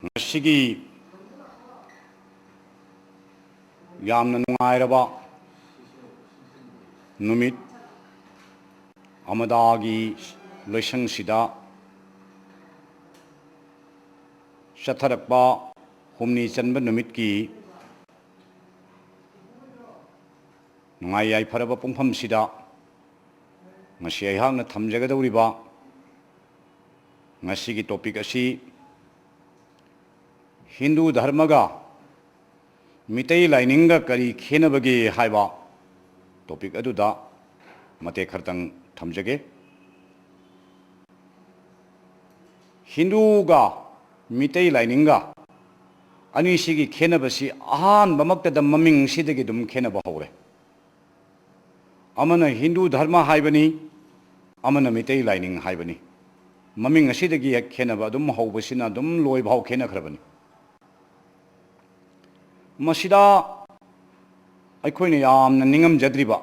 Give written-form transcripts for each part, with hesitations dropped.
ꯉꯁꯤꯒꯤ ꯌꯥꯝꯅ ꯅꯨꯡꯉꯥꯏꯔꯕ ꯅꯨꯃꯤꯠ ꯑꯃꯗꯒꯤ ꯂꯣꯏꯁꯪꯁꯤꯗ ꯆꯠꯊꯔꯛꯄ ꯍꯨꯝꯅꯤ ꯆꯟꯕ ꯅꯨꯃꯤꯠꯀꯤ ꯅꯨꯡꯉꯥꯏ ꯌꯥꯏꯐꯔꯕ ꯄꯨꯡꯐꯝꯁꯤꯗ ꯉꯁꯤ ꯑꯩꯍꯥꯛꯅ ꯊꯝꯖꯒꯗꯧꯔꯤꯕ ꯉꯁꯤꯒꯤ ꯇꯣꯄꯤꯛ ꯑꯁꯤ हिंदू धर्मगा मितई लाइनिंगा करी खेनबगे हाइबा टॉपिक अदुदा मते खरतंग थमजगे हिंदूगा मितई लाइनिंगा अनिसिगी खेनबसी अहान बमक्तदा ममिंग सिदगी दुम खेनबा हौरे अमना हिंदू धर्म हाइबनी अमना मितई लाइनिंग हाइबनी ममिंग सिदगी खेनबा दुम हौबसिना दुम लोय भाव खेनखरबनी मसिदा अखोइने यामना निंगमजद्रिबा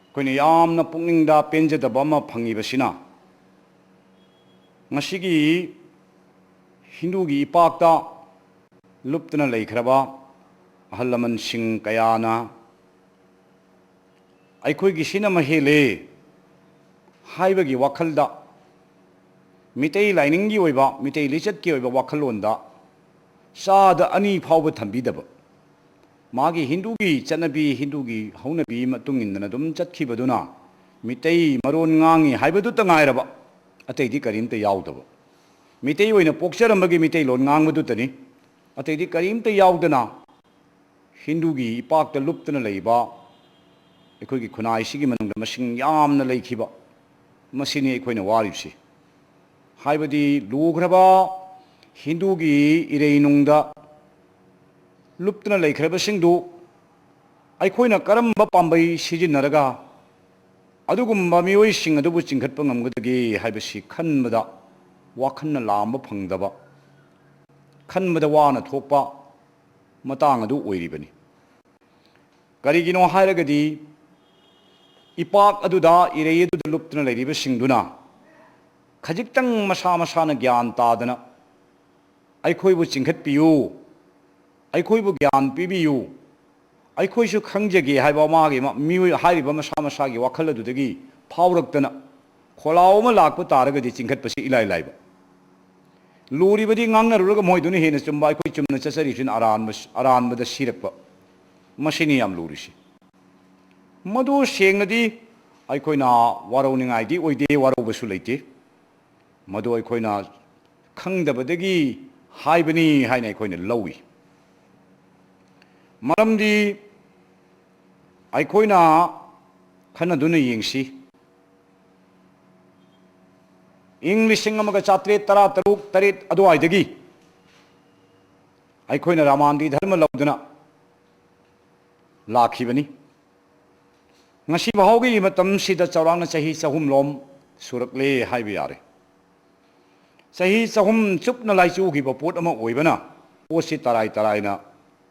अखोइने यामना पुक्निंगदा पेंजदबा अमा फंगिबसिना ngasiगी हिंदूगी इपाकता लुप्तना लेखरबा अहलमन सिंह कयाना अखोइगी सिना महेले हाइबगी वाखलदा मितई लाइनिंगी ओइबा मितई लिचतकी ओइबा वाखलोंदा साद अनी फाव थंबीदब मागी हिंदूगी चनबी हिंदूगी हौनबी मतुंग इंदना दुम चतखिबदुना मितई मरोन ngangi हाइबदु तंगायरबा अतैदि करीमते यावदब मितई ओइना पोक्चरमबगी मितई लोन ngangbदु तनी अतैदि करीमते यावदना हिंदूगी इपाकता लुप्तना लेबा अखोइगी खुनाइसिगी मनुंगदा मसिंग यामना लेखिबा मसिनी अखोइना वारिबसि हाइबदि लुग्रबा हिंदूगी इरेनुंगदा लुप्तना लेखरबसिंगदु अखोइना करम्बा पांबै सिजिनरगा अदुगुम्बा मियोइसिंग अदुबु चिंखटपा ngamgdagi हाइबसि खनबदा वाखन्ना लांबा फंगदबा खनबदा वाना थोकपा मतांग अदु ओइरिबनि करिगिनो हाइरगदि इपाक अदुदा इरेय अदुदा लुप्तना लेरिबसिंगदुना खजिक्तंग मसा मसाना ज्ञान तादना अखोइबु चिंखटपियु अखोइबु ज्ञान पिबियु अखोइसु खंजगे हाइबा मागे मियोइ हाइरिबा मसा मसागी वाखल अदुदगी फावरक्तना खोलाव अमा Lhakpa तारगदि चिंखटपसि इलाइ Laiba लुरिबदि ngangnaruraga moiduna hena chumba अखोइ Chumna चचरिसिन अरानबदा सिरक्पा मसिनि याम लुरिसि मदु सेंगनदि अखोइना वारौनिंगाइदि ओइदे वारौबसु लेते मदु अखोइना खंगदबदगी हाइबनी हाइना अखोइना लौइ मरमदि अखोइना खनदुना येंगसि ꯏꯪ 1793 ꯑꯗꯨꯋꯥꯏꯗꯒꯤ ꯑꯩꯈꯣꯏꯅ ꯔꯥꯃꯥꯟꯒꯤ ꯙꯔꯃ ꯂꯧꯗꯨꯅ ꯂꯥꯛꯈꯤꯕꯅꯤ ꯉꯁꯤ ꯐꯥꯎꯒꯤ ꯃꯇꯝꯁꯤꯗ ꯆꯥꯎꯔꯥꯛꯅ ꯆꯍꯤ 300 ꯂꯣꯝ ꯁꯨꯔꯛꯂꯦ ꯍꯥꯏꯕ ꯌꯥꯔꯦ ꯆꯍꯤ 300 ꯆꯨꯞꯅ ꯂꯥꯏꯆꯨꯈꯤꯕ ꯄꯣꯠ ꯑꯃ ꯑꯣꯏꯕꯅ ꯄꯣꯠꯁꯤ ꯇꯔꯥꯏ ꯇꯔꯥꯏꯅ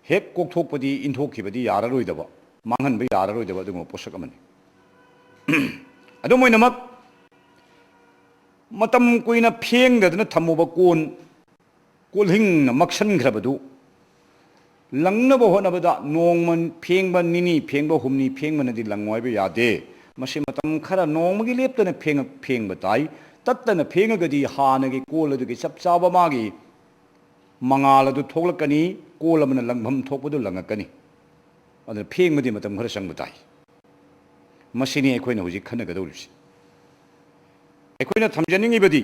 ꯍꯦꯛ ꯀꯣꯛꯊꯣꯛꯄꯗꯤ ꯏꯟꯊꯣꯛꯈꯤꯕꯗꯤ ꯌꯥꯔꯔꯣꯏꯗꯕ ꯃꯥꯡꯍꯟꯕ ꯌꯥꯔꯔꯣꯏꯗꯕ ꯑꯗꯨꯒꯨꯝꯕ ꯄꯣꯠꯁꯛ ꯑꯃꯅꯤ ꯑꯗꯨꯝ ꯑꯣꯏꯅꯃꯛ मतम कुइना फेंगदना थम्मुबा कोल्हिंगना मक्सनग्रबदु लंगनबा होनबदा नोंमन फेंगबा निनी फेंगबा हुमनी फेंगबनदि लंगवाइबा यादे मसे मतम खरा नोंमगी लेप्तना फेंगबा ताई तत्तना फेंगगदि हानगी कोलदुगी चपचाबा मागी मंगालदु थोगलकनी कोलमना लंगभम थोकपदु लंगकनी अदु फेंगबदि मतम खरा संगबा ताई मसिनी अखोइना हुजि खनगदौरिसि अखोइना थमजनिंगिबदि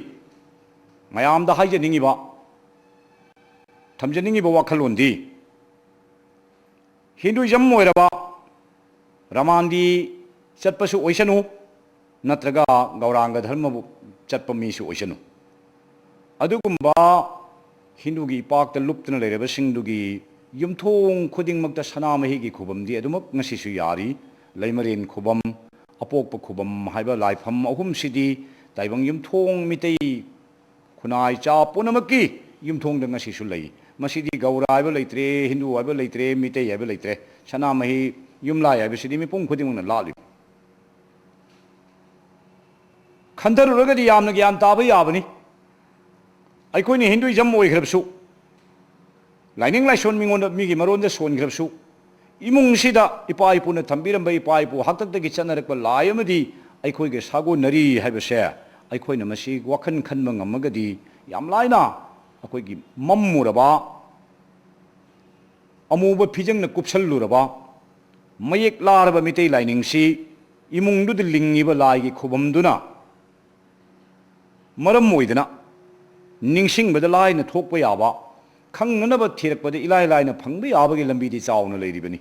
मयामदा हाइजनिंगिबा थमजनिंगिबा वाखलोंदि हिंदुइज्म ओइरबा रामांदी चटपसु ओइसनु नत्रगा गौरांग धर्म चटप मीसु ओइसनु अदुगुम्बा हिंदुगी पाकता लुप्तना लेरबसिंगदुगी युमथोंग खुदिंगमक्ता सनामहिगी खुबमदि अदुमक ngasisu यारी लैमरेन खुबम अपोकप खुबम हाइबा लाइफम अहुमसिदि ताइबंग युमथोंग मितई खुनाई चा पुनमकी युमथोंग दंग सिसु लई मसिदि गौरा हाइबा लैत्रे हिंदू हाइबा लैत्रे मितई हाइबा लैत्रे सनामहि युमलाई हाइबा सिदि मिपुंग खुदिंगना लालि खंदरुरगदि यामना ज्ञान ताबा याबनी ꯑꯩꯈꯣꯏꯅ ꯍꯤꯟꯗꯨꯏꯖꯝ ꯑꯣꯏꯈ꯭ꯔꯕꯁꯨ ꯂꯥꯏꯅꯤꯡ ꯂꯥꯏꯁꯣꯟ ꯃꯤꯉꯣꯟꯗ ꯃꯤꯒꯤ ꯃꯔꯣꯟꯗ ꯁꯣꯟꯈ꯭ꯔꯕꯁꯨ ꯏꯃꯨꯡꯁꯤꯗ ꯏꯄꯥ ꯏꯄꯨꯅ ꯊꯝꯕꯤꯔꯝꯕ ꯏꯄꯥ ꯏꯄꯨ ꯍꯥꯛꯇꯛꯇꯒꯤ ꯆꯠꯅꯔꯛꯄ ꯂꯥꯏ ꯑꯃꯗꯤ ꯑꯩꯈꯣꯏꯒ ꯁꯥꯒꯣꯟꯅꯔꯤ ꯍꯥꯏꯕꯁꯦ ꯑꯩꯈꯣꯏꯅ ꯃꯁꯤ ꯋꯥꯈꯜ ꯈꯟꯕ ꯉꯝꯃꯒꯗꯤ ꯌꯥꯝ ꯂꯥꯏꯅ ꯑꯩꯈꯣꯏꯒꯤ ꯃꯝꯃꯨꯔꯕ ꯑꯃꯨꯕ ꯐꯤꯖꯪꯅ ꯀꯨꯞꯁꯜꯂꯨꯔꯕ ꯃꯌꯦꯛ ꯂꯥꯔꯕ ꯃꯤꯇꯩ ꯂꯥꯏꯅꯤꯡꯁꯤ ꯏꯃꯨꯡꯗꯨꯗ ꯂꯤꯡꯉꯤꯕ ꯂꯥꯏꯒꯤ ꯈꯨꯕꯝꯗꯨꯅ ꯃꯔꯝ ꯑꯣꯏꯗꯅ ꯅꯤꯡꯁꯤꯡꯕꯗ ꯂꯥꯏꯅ ꯊꯣꯛꯄ ꯌꯥꯕ ꯈꯪꯅꯅꯕ ꯊꯤꯔꯛꯄꯗ ꯏꯂꯥꯏ ꯂꯥꯏꯅ ꯐꯪꯕ ꯌꯥꯕꯒꯤ ꯂꯝꯕꯤꯗꯤ ꯆꯥꯎꯅ ꯂꯩꯔꯤꯕꯅꯤ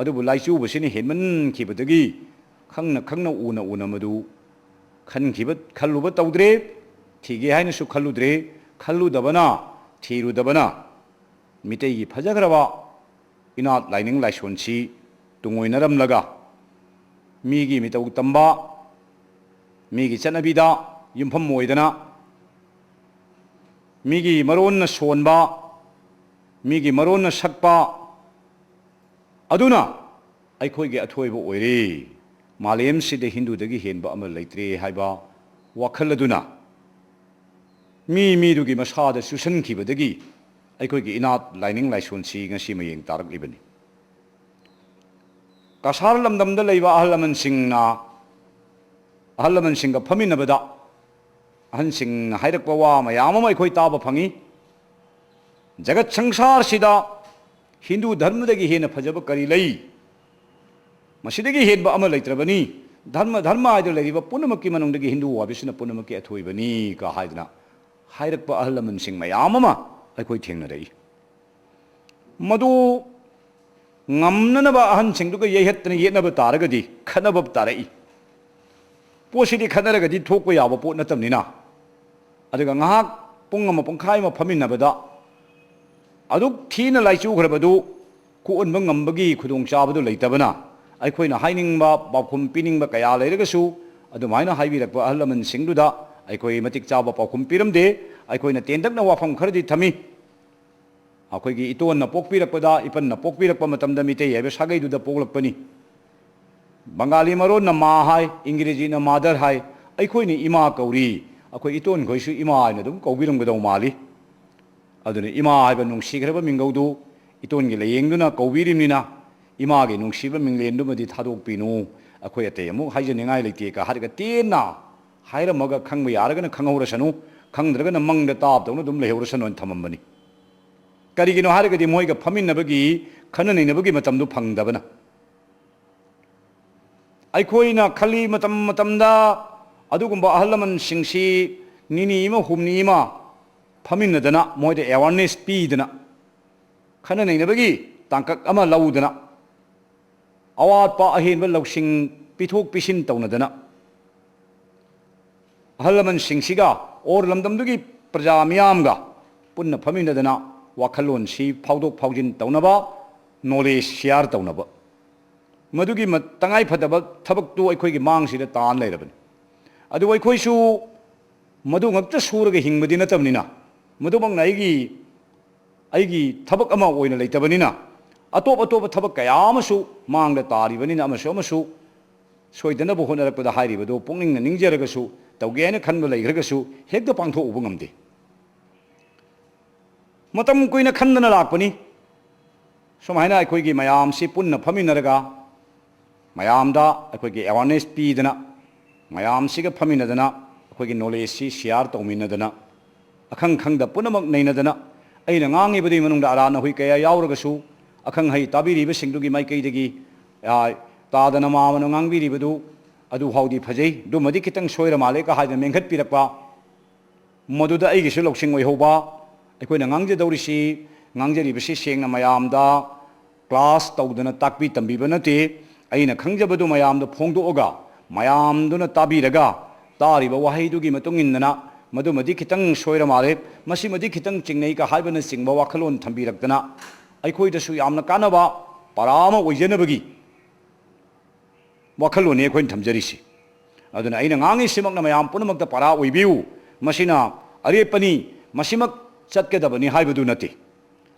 ꯑꯗꯨꯕꯨ ꯂꯥꯏꯆꯨꯕꯁꯤꯅ ꯍꯦꯟꯃꯟꯈꯤꯕꯗꯒꯤ ꯈꯪꯅ ꯈꯪꯅ ꯎꯅ ꯎꯅ ꯃꯗꯨ ꯈꯜꯂꯨꯕ ꯇꯧꯗ꯭ꯔꯦ ꯊꯤꯒꯦ ꯍꯥꯏꯅꯁꯨ ꯈꯜꯂꯨꯗ꯭ꯔꯦ ꯈꯜꯂꯨꯗꯕꯅ ꯊꯤꯔꯨꯗꯕꯅ ꯃꯤꯇꯩꯒꯤ ꯐꯖꯈ꯭ꯔꯕ ꯏꯅꯥꯠ ꯂꯥꯏꯅꯤꯡ ꯂꯥꯏꯁꯣꯟꯁꯤ ꯇꯨꯡꯑꯣꯏꯅꯔꯝꯂꯒ ꯃꯤꯒꯤ ꯃꯤꯇꯧ ꯇꯝꯕ ꯃꯤꯒꯤ ꯆꯠꯅꯕꯤꯗ ꯌꯨꯝꯐꯝ ꯑꯣꯏꯗꯅ ꯃꯤꯒꯤ ꯃꯔꯣꯟꯅ ꯁꯣꯟꯕ ꯃꯤꯒꯤ ꯃꯔꯣꯟꯅ ꯁꯛꯄ ꯑꯗꯨꯅ ꯑꯩꯈꯣꯏꯒꯤ ꯑꯊꯣꯏꯕ ꯑꯣꯏꯔꯦ ꯃꯥꯂꯦꯝꯁꯤꯗ ꯍꯤꯟꯗꯨꯗꯒꯤ ꯍꯦꯟꯕ ꯑꯃ ꯂꯩꯇ꯭ꯔꯦ ꯍꯥꯏꯕ ꯋꯥꯈꯜ ꯑꯗꯨꯅ ꯃꯤꯗꯨꯒꯤ ꯃꯁꯥꯗ ꯆꯨꯁꯟꯈꯤꯕꯗꯒꯤ ꯑꯩꯈꯣꯏꯒꯤ ꯏꯅꯥꯠ ꯂꯥꯏꯅꯤꯡ ꯂꯥꯏꯁꯣꯟꯁꯤ ꯉꯁꯤ ꯃꯌꯦꯡ ꯇꯥꯔꯛꯂꯤꯕꯅꯤ ꯀꯁꯥꯔ ꯂꯝꯗꯝꯗ ꯂꯩꯕ ꯑꯍꯜ ꯂꯃꯟꯁꯤꯡꯒ ꯐꯝꯃꯤꯟꯅꯕꯗ ꯑꯍꯟꯁꯤꯡꯅ ꯍꯥꯏꯔꯛꯄ ꯋꯥ ꯃꯌꯥꯝ ꯑꯃ ꯑꯩꯈꯣꯏ ꯇꯥꯕ ꯐꯪꯏ ꯖꯒꯠ ꯁꯪꯁꯥꯔꯁꯤꯗ ꯍꯤꯟꯗꯨ ꯙꯔꯃꯗꯒꯤ ꯍꯦꯟꯅ ꯐꯖꯕ ꯀꯔꯤ ꯂꯩ ꯃꯁꯤꯗꯒꯤ ꯍꯦꯟꯕ ꯑꯃ ꯂꯩꯇ꯭ꯔꯕꯅꯤ ꯙꯔꯃ ꯍꯥꯏꯗꯨꯅ ꯂꯩꯔꯤꯕ ꯄꯨꯝꯅꯃꯛꯀꯤ ꯃꯅꯨꯡꯗꯒꯤ ꯍꯤꯟꯗꯨ ꯍꯥꯏꯕꯁꯤꯅ ꯄꯨꯝꯅꯃꯛꯀꯤ ꯑꯊꯣꯏꯕꯅꯤ ꯀ ꯍꯥꯏꯗꯅ ꯍꯥꯏꯔꯛꯄ ꯑꯍꯜ ꯂꯃꯟꯁꯤꯡ ꯃꯌꯥꯝ ꯑꯃ ꯑꯩꯈꯣꯏ ꯊꯦꯡꯅꯔꯛꯏ ꯃꯗꯨ ꯉꯝꯅꯅꯕ ꯑꯍꯟꯁꯤꯡꯗꯨꯒ ꯌꯩꯍꯠꯇꯅ ꯌꯦꯠꯅꯕ ꯇꯥꯔꯒꯗꯤ ꯈꯠꯅꯕ ꯇꯥꯔꯛꯏ ꯄꯣꯠꯁꯤꯗꯤ ꯈꯠꯅꯔꯒꯗꯤ ꯊꯣꯛꯄ ꯌꯥꯕ ꯄꯣꯠ ꯅꯠꯇꯕꯅꯤꯅ ꯑꯗꯨꯒ ꯉꯥꯏꯍꯥꯛ ꯄꯨꯡ ꯑꯃ ꯄꯨꯡꯈꯥꯏ ꯑꯃ ꯐꯝꯃꯤꯟꯅꯕꯗ ꯑꯗꯨꯛ ꯊꯤꯅ ꯂꯥꯏꯆꯨꯈ꯭ꯔꯕꯗꯨ ꯀꯣꯛꯍꯟꯕ ꯉꯝꯕꯒꯤ ꯈꯨꯗꯣꯡꯆꯥꯕꯗꯨ ꯂꯩꯇꯕꯅ ꯑꯩꯈꯣꯏꯅ ꯍꯥꯏꯅꯤꯡꯕ ꯄꯥꯎꯈꯨꯝ ꯄꯤꯅꯤꯡꯕ ꯀꯌꯥ ꯂꯩꯔꯒꯁꯨ ꯑꯗꯨꯃꯥꯏꯅ ꯍꯥꯏꯕꯤꯔꯛꯄ ꯑꯍꯜ ꯂꯃꯟꯁꯤꯡꯗꯨꯗ ꯑꯩꯈꯣই ꯃꯇꯤꯛ ꯆꯥꯕ ꯄꯥꯎꯈꯨꯝ ꯄꯤꯔꯝꯗꯦ ꯑꯩꯈꯣꯏꯅ ꯇꯦꯟꯇꯛꯅ ꯋꯥꯐꯝ ꯈꯔꯗꯤ ꯊꯝꯃꯤ ꯑꯩꯈꯣꯏꯒꯤ ꯏꯇꯣꯟꯅ ꯄꯣꯛꯄꯤꯔꯛꯄꯗ ꯏꯄꯟꯅ ꯄꯣꯛꯄꯤꯔꯛꯄ ꯃꯇꯝꯗ ꯃꯤꯇꯩ ꯍꯥꯏꯕ ꯁꯥꯒꯩꯗꯨꯗ ꯄꯣꯛꯂꯛꯄꯅꯤ ꯕꯪꯒꯥꯂꯤ ꯃꯔꯣꯟꯅ ꯃꯥ ꯍꯥꯏ ꯏꯪꯒ꯭ꯔꯦꯖꯤꯅ ꯃꯥꯗꯔ ꯍꯥꯏ ꯑꯩꯈꯣꯏꯅ ꯏꯃꯥ ꯀꯧꯔꯤ ꯑꯩꯈꯣꯏ ꯏꯇꯣꯟꯈꯣꯏꯁꯨ ꯏꯃꯥ ꯍꯥꯏꯅ ꯑꯗꯨꯝ ꯀꯧꯕꯤꯔꯝꯒꯗꯧ ꯃꯥꯜꯂꯤ ꯑꯗꯨꯅ ꯏꯃꯥ ꯍꯥꯏꯕ ꯅꯨꯡꯁꯤꯈ꯭ꯔꯕ ꯃꯤꯡꯒꯧꯗꯨ ꯏꯇꯣꯟꯒꯤ ꯂꯥꯏꯌꯦꯡꯗꯨꯅ ꯀꯧꯕꯤꯔꯤꯕꯅꯤꯅ ꯏꯃꯥꯒꯤ ꯅꯨꯡꯁꯤꯕ ꯃꯤꯡꯂꯦꯟꯗꯨꯃꯗꯤ ꯊꯥꯗꯣꯛꯄꯤꯅꯨ ꯑꯩꯈꯣꯏ ꯑꯇꯩ ꯑꯃꯨꯛ ꯍꯥꯏꯖꯅꯤꯡꯉꯥꯏ ꯂꯩꯇꯦ ꯀ ꯍꯥꯏꯔꯒ ꯇꯦꯟꯅ ꯍꯥꯏꯔꯝꯃꯒ ꯈꯪꯕ ꯌꯥꯔꯒꯅ ꯈꯪꯍꯧꯔꯁꯅꯨ ꯈꯪꯗ꯭ꯔꯒꯅ ꯃꯪꯗ ꯇꯥꯕꯗꯧꯅ ꯑꯗꯨꯝ ꯂꯩꯍꯧꯔꯁꯅꯨ ꯍꯥꯏꯅ ꯊꯝꯃꯝꯕꯅꯤ ꯀꯔꯤꯒꯤꯅꯣ ꯍꯥꯏꯔꯒꯗꯤ ꯃꯣꯏꯒ ꯐꯝꯃꯤꯟꯅꯕꯒꯤ ꯈꯟꯅ ꯅꯩꯅꯕꯒꯤ ꯃꯇꯝꯗꯨ ꯐꯪꯗꯕꯅ ꯑꯩꯈꯣꯏꯅ ꯈꯜꯂꯤ ꯃꯇꯝꯗ ꯑꯗꯨꯒꯨꯝꯕ ꯑꯍꯜ ꯂꯃꯟꯁꯤꯡꯁꯤ ꯅꯤꯅꯤ ꯑꯃ ꯍꯨꯝꯅꯤ ꯑꯃ ꯐꯝꯃꯤꯟꯅꯗꯅ ꯃꯣꯏꯗ ꯑꯦꯋꯥꯔꯅꯦꯁ ꯄꯤꯗꯅ ꯈꯟꯅ ꯅꯩꯅꯕꯒꯤ ꯇꯥꯡꯀꯛ ꯑꯃ ꯂꯧꯗꯅ ꯑꯋꯥꯠꯄ ꯑꯍꯦꯟꯕ ꯂꯧꯁꯤꯡ ꯄꯤꯊꯣꯛ ꯄꯤꯁꯤꯟ ꯇꯧꯅꯗꯅ ꯑꯍꯜ ꯂꯃꯟꯁꯤꯡꯁꯤꯒ ꯑꯣꯔ ꯂꯝꯗꯝꯗꯨꯒꯤ ꯄ꯭ꯔꯖꯥ ꯃꯤꯌꯥꯝꯒ ꯄꯨꯟꯅ ꯐꯝꯃꯤꯟꯅꯗꯅ ꯋꯥꯈꯜꯂꯣꯟꯁꯤ ꯐꯥꯎꯗꯣꯛ ꯐꯥꯎꯖꯤꯟ ꯇꯧꯅꯕ ꯅꯣꯂꯦꯖ ꯁꯤꯌꯥꯔ ꯇꯧꯅꯕ ꯃꯗꯨꯒꯤ ꯇꯉꯥꯏꯐꯗꯕ ꯊꯕꯛꯇꯨ ꯑꯩꯈꯣꯏꯒꯤ ꯃꯥꯡꯁꯤꯗ ꯇꯥꯅ ꯂꯩꯔꯕꯅꯤ ꯑꯗꯨꯕꯨ ꯑꯩꯈꯣꯏꯁꯨ ꯃꯗꯨ ꯉꯛꯇ ꯁꯨꯔꯒ ꯍꯤꯡꯕꯗꯤ ꯅꯠꯇꯕꯅꯤ나 ꯃꯗꯨꯃꯛꯅ ꯑꯩꯒꯤ ꯊꯕꯛ ꯑꯃ ꯑꯣꯏꯅ ꯂꯩꯇꯕꯅꯤꯅ ꯑꯇꯣꯞꯄ ꯊꯕꯛ ꯀꯌꯥ ꯑꯃꯁꯨ ꯃꯥꯡꯗ ꯇꯥꯔꯤꯕꯅꯤꯅ ꯑꯃꯁꯨ ꯁꯣꯏꯗꯅꯕ ꯍꯣꯠꯅꯔꯛꯄꯗ ꯍꯥꯏꯔꯤꯕꯗꯨ ꯄꯨꯛꯅꯤꯡꯅ ꯅꯤꯡꯖꯔꯒꯁꯨ ꯇꯧꯒꯦ ꯍꯥꯏꯅ ꯈꯟꯕ ꯂꯩꯈ꯭ꯔꯒꯁꯨ ꯍꯦꯛꯇ ꯄꯥꯡꯊꯣꯛꯎꯕ ꯉꯝꯗꯦ ꯃꯇꯝ ꯀꯨꯏꯅ ꯈꯟꯗꯅ ꯂꯥꯛꯄꯅꯤ ꯁꯨꯃꯥꯏꯅ ꯑꯩꯈꯣꯏꯒꯤ ꯃꯌꯥꯝꯁꯤ ꯄꯨꯟꯅ ꯐꯝꯃꯤꯟꯅꯔꯒ ꯃꯌꯥꯝꯗ ꯑꯩꯈꯣꯏꯒꯤ ꯑꯦꯋꯥꯔꯅꯦꯁ ꯄꯤꯗꯅ ꯃꯌꯥꯝꯁꯤꯒ ꯐꯝꯃꯤꯟꯅꯗꯅ ꯑꯩꯈꯣꯏꯒꯤ ꯅꯣꯂꯦꯖꯁꯤ ꯁꯤꯌꯥꯔ ꯇꯧꯃꯤꯟꯅꯗꯅ ꯑꯈꯪ ꯈꯪꯗ ꯄꯨꯝꯅꯃꯛ ꯅꯩꯅꯗꯅ ꯑꯩꯅ ꯉꯥꯡꯉꯤꯕꯗꯨꯒꯤ ꯃꯅꯨꯡꯗ ꯑꯔꯥꯟ ꯑꯍꯣꯏ ꯀꯌꯥ ꯌꯥꯎꯔꯒꯁꯨ ꯑꯈꯪ ꯑꯍꯩ ꯇꯥꯕꯤꯔꯤꯕꯁꯤꯡꯗꯨꯒꯤ ꯃꯥꯏꯀꯩꯗꯒꯤ ꯇꯥꯗꯅ ꯃꯥꯃꯅ ꯉꯥꯡꯕꯤꯔꯤꯕꯗꯨ ꯑꯗꯨ ꯐꯥꯎꯗꯤ ꯐꯖꯩ ꯑꯗꯨꯃꯗꯤ ꯈꯤꯇꯪ ꯁꯣꯏꯔ ꯃꯥꯜꯂꯦ ꯀ ꯍꯥꯏꯗꯅ ꯃꯦꯟꯈꯠꯄꯤꯔꯛꯄ ꯃꯗꯨꯗ ꯑꯩꯒꯤꯁꯨ ꯂꯧꯁꯤꯡ ꯑꯣꯏꯍꯧꯕ ꯑꯩꯈꯣꯏꯅ ꯉꯥꯡꯖꯔꯤꯕꯁꯤ ꯁꯦꯡꯅ ꯃꯌꯥꯝꯗ ꯀ꯭ꯂꯥꯁ ꯇꯧꯗꯅ ꯇꯥꯛꯄꯤ ꯇꯝꯕꯤꯕ ꯅꯠꯇꯦ ꯑꯩꯅ ꯈꯪꯖꯕꯗꯨ ꯃꯌꯥꯝꯗ ꯐꯣꯡꯗꯣꯛꯑꯒ ꯃꯌꯥꯝꯗꯨꯅ ꯇꯥꯕꯤꯔꯒ ꯇꯥꯔꯤꯕ ꯋꯥꯍꯩꯗꯨꯒꯤ ꯃꯇꯨꯡ ꯏꯟꯅ ꯃꯗꯨꯃꯗꯤ ꯈꯤꯇꯪ ꯁꯣꯏꯔ ꯃꯥꯜꯂꯦ ꯃꯁꯤꯃꯗꯤ ꯈꯤꯇꯪ ꯆꯤꯡꯅꯩ ꯀ ꯍꯥꯏꯕꯅꯆꯤꯡꯕ ꯋꯥꯈꯜꯂꯣꯟ ꯊꯝꯕꯤꯔꯛꯇꯅ ꯑꯩꯈꯣꯏꯗꯁꯨ ꯌꯥꯝꯅ ꯀꯥꯟꯅꯕ ꯄꯔꯥ ꯑꯃ ꯑꯣꯏꯖꯅꯕꯒꯤ ꯋꯥꯈꯜꯂꯣꯟꯅꯤ ꯑꯩꯈꯣꯏꯅ ꯊꯝꯖꯔꯤꯁꯤ ꯑꯗꯨꯅ ꯑꯩꯅ ꯉꯥꯡꯉꯤꯁꯤꯃꯛꯅ ꯃꯌꯥꯝ ꯄꯨꯝꯅꯃꯛꯇ ꯄꯔꯥ ꯑꯣꯏꯕꯤꯌꯨ ꯃꯁꯤꯅ ꯑꯔꯦꯞꯄꯅꯤ ꯃꯁꯤꯃꯛ ꯆꯠꯀꯗꯕꯅꯤ ꯍꯥꯏꯕꯗꯨ ꯅꯠꯇꯦ